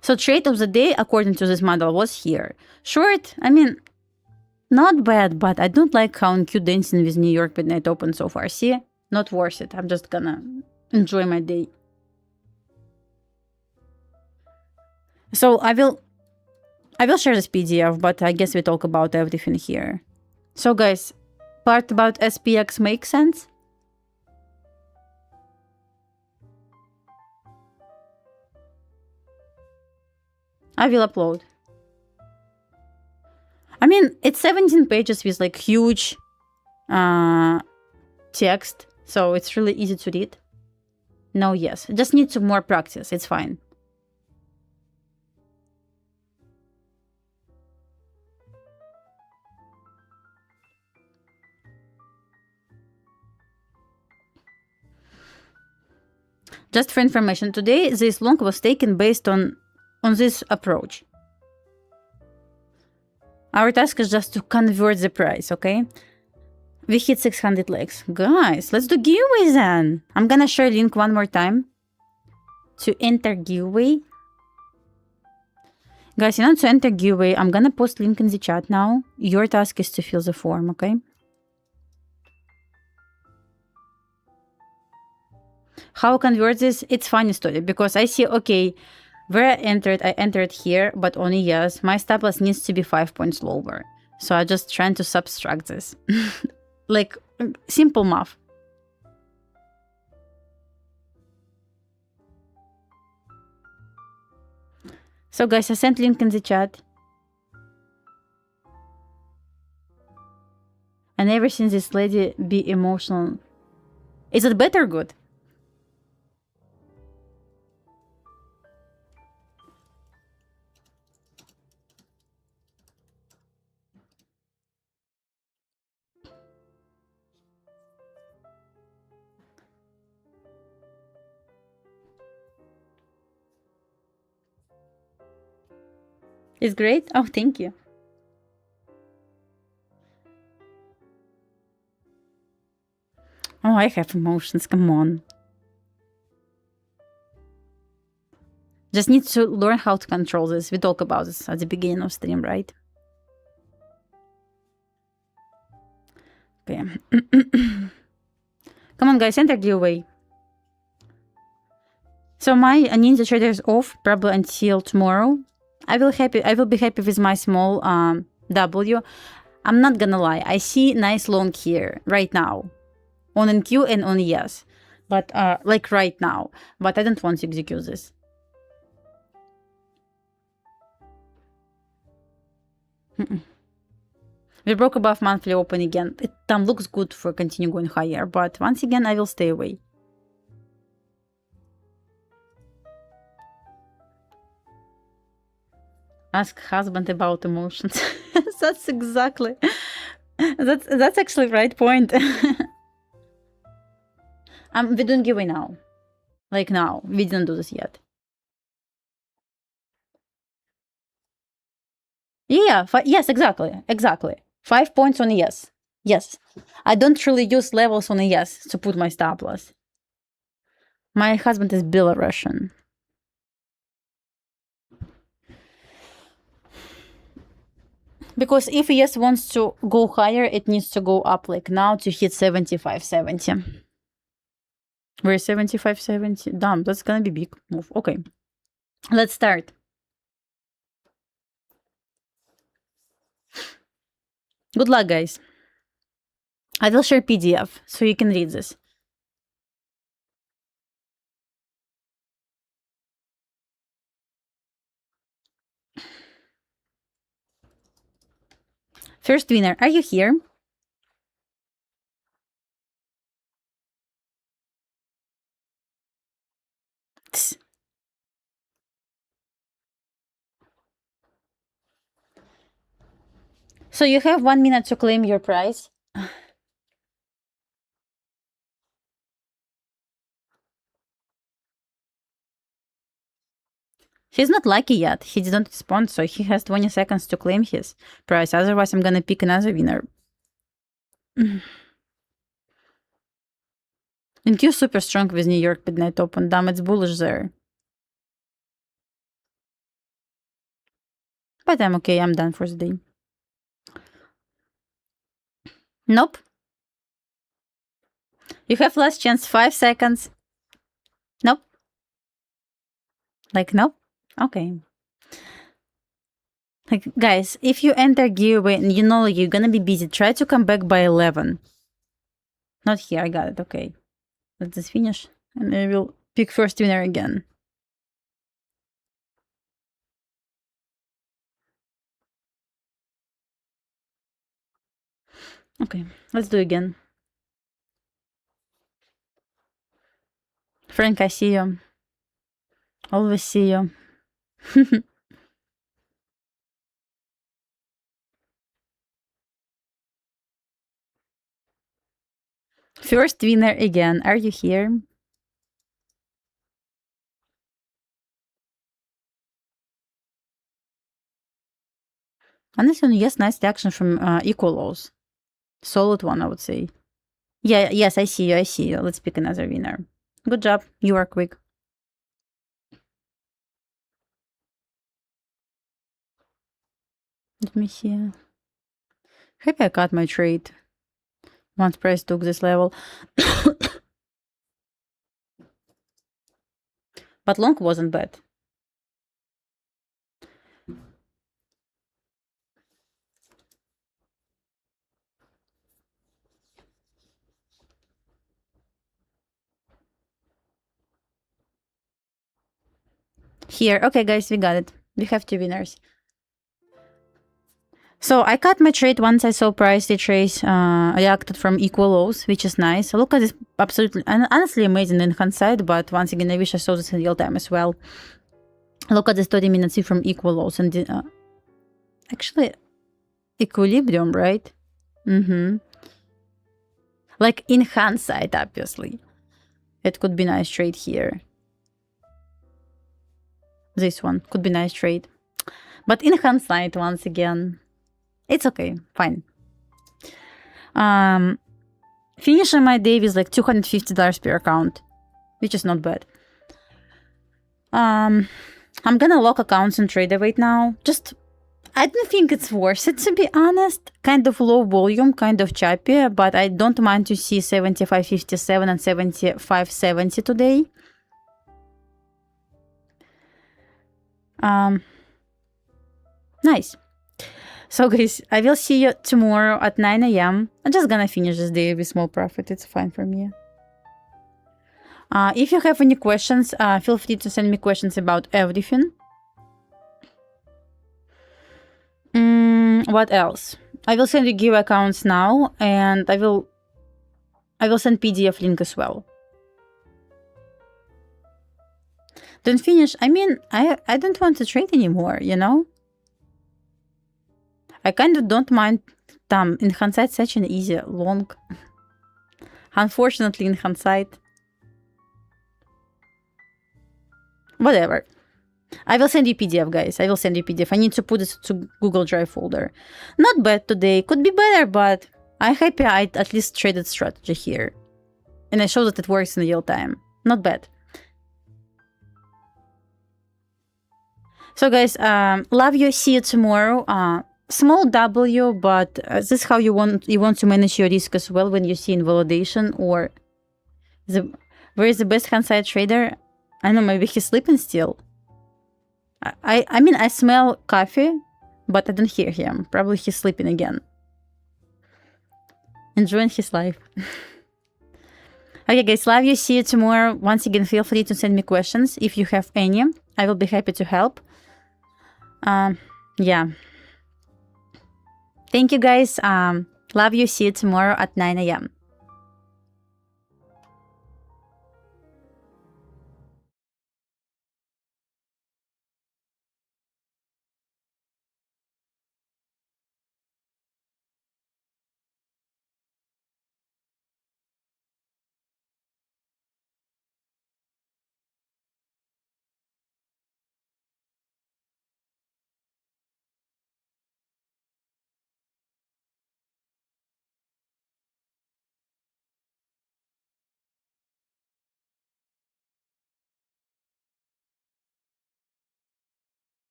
So trade of the day, according to this model, was here. Short, I mean, not bad, but I don't like how NQ dancing with New York midnight open so far. See? Not worth it. I'm just gonna enjoy my day. So I will share this PDF, but I guess we talk about everything here. So guys, part about SPX makes sense? I will upload. I mean, it's 17 pages with like huge text, so it's really easy to read. No, yes. Just need some more practice. It's fine. Just for information, today this long was taken based on this approach. Our task is just to convert the price, okay? We hit 600 likes. Guys, let's do giveaway then. I'm gonna share link one more time to enter giveaway. Guys, in order to enter giveaway, I'm gonna post link in the chat now. Your task is to fill the form, okay? How I convert this? It's funny story because I see, okay, where I entered here, but only yes. My stop loss needs to be 5 points lower. So I'm just trying to subtract this. Like, simple math. So guys, I sent link in the chat. I never seen this lady be emotional. Is it better or good? It's great? Oh, thank you. Oh, I have emotions, come on. Just need to learn how to control this. We talk about this at the beginning of stream, right? Okay. Come on, guys, enter giveaway. So my Ninja Trader is off probably until tomorrow. I will be happy with my small W. I'm not gonna lie. I see nice long here right now on NQ and on yes, but like right now. But I don't want to execute this. We broke above monthly open again. It looks good for continue going higher, but once again I will stay away. Ask husband about emotions. That's exactly. That's actually the right point. We don't giveaway now. Like now. We didn't do this yet. Yeah, yes, exactly. Exactly. 5 points on a yes. Yes. I don't really use levels on a yes to put my stop loss. My husband is Belarusian. Because if yes wants to go higher, it needs to go up like now to hit 75.70. We're 75.70. Damn, that's gonna be big move. Okay. Let's start. Good luck, guys. I will share PDF so you can read this. First winner, are you here? Tss. So you have 1 minute to claim your prize. He's not lucky yet. He didn't respond, so he has 20 seconds to claim his price. Otherwise, I'm gonna pick another winner. NQ super strong with New York midnight open. Damn, it's bullish there. But I'm okay. I'm done for the day. Nope. You have last chance. 5 seconds. Nope. Like, nope. Okay. Like, guys, if you enter giveaway and you know you're gonna be busy, try to come back by 11. Not here. I got it. Okay. Let's just finish. And I will pick first winner again. Okay. Let's do it again. Frank, I see you. Always see you. First winner again. Are you here? Honestly, yes, nice reaction from equal lows. Solid one, I would say. Yeah, yes, I see you. I see you. Let's pick another winner. Good job. You are quick. Let me see. Happy I cut my trade once price took this level. But long wasn't bad. Here. Okay, guys, we got it. We have 2 winners. So I cut my trade once I saw price retrace reacted from equal lows, which is nice. Look at this, absolutely, honestly amazing in hindsight, but once again, I wish I saw this in real time as well. Look at this 30-minute see from equal lows and actually equilibrium, right? Like in hindsight, obviously, it could be nice trade here. This one could be nice trade, but in hindsight, once again, it's okay, fine. Finishing my day with like $250 per account, which is not bad. I'm gonna lock accounts in Trader right now. Just, I don't think it's worth it, to be honest. Kind of low volume, kind of choppy, but I don't mind to see 75.57 and 75.70 today. Nice. So guys, I will see you tomorrow at 9 AM. I'm just gonna finish this day with small profit. It's fine for me. If you have any questions, feel free to send me questions about everything. What else? I will send you give accounts now, and I will send PDF link as well. Don't finish. I mean, I don't want to trade anymore, you know? I kind of don't mind. Damn, in hindsight, such an easy long. Unfortunately, in hindsight. Whatever. I will send you PDF, guys. I will send you PDF. I need to put it to Google Drive folder. Not bad today. Could be better, but I'm happy I at least traded strategy here. And I show that it works in real time. Not bad. So guys, love you. See you tomorrow. Small W, but this is how you want to manage your risk as well when you see invalidation or where is the best hindsight trader? I don't know, maybe he's sleeping still. I mean, I smell coffee, but I don't hear him. Probably he's sleeping again. Enjoying his life. Okay, guys, love you. See you tomorrow. Once again, feel free to send me questions if you have any. I will be happy to help. Yeah. Thank you, guys. Love you. See you tomorrow at 9 AM.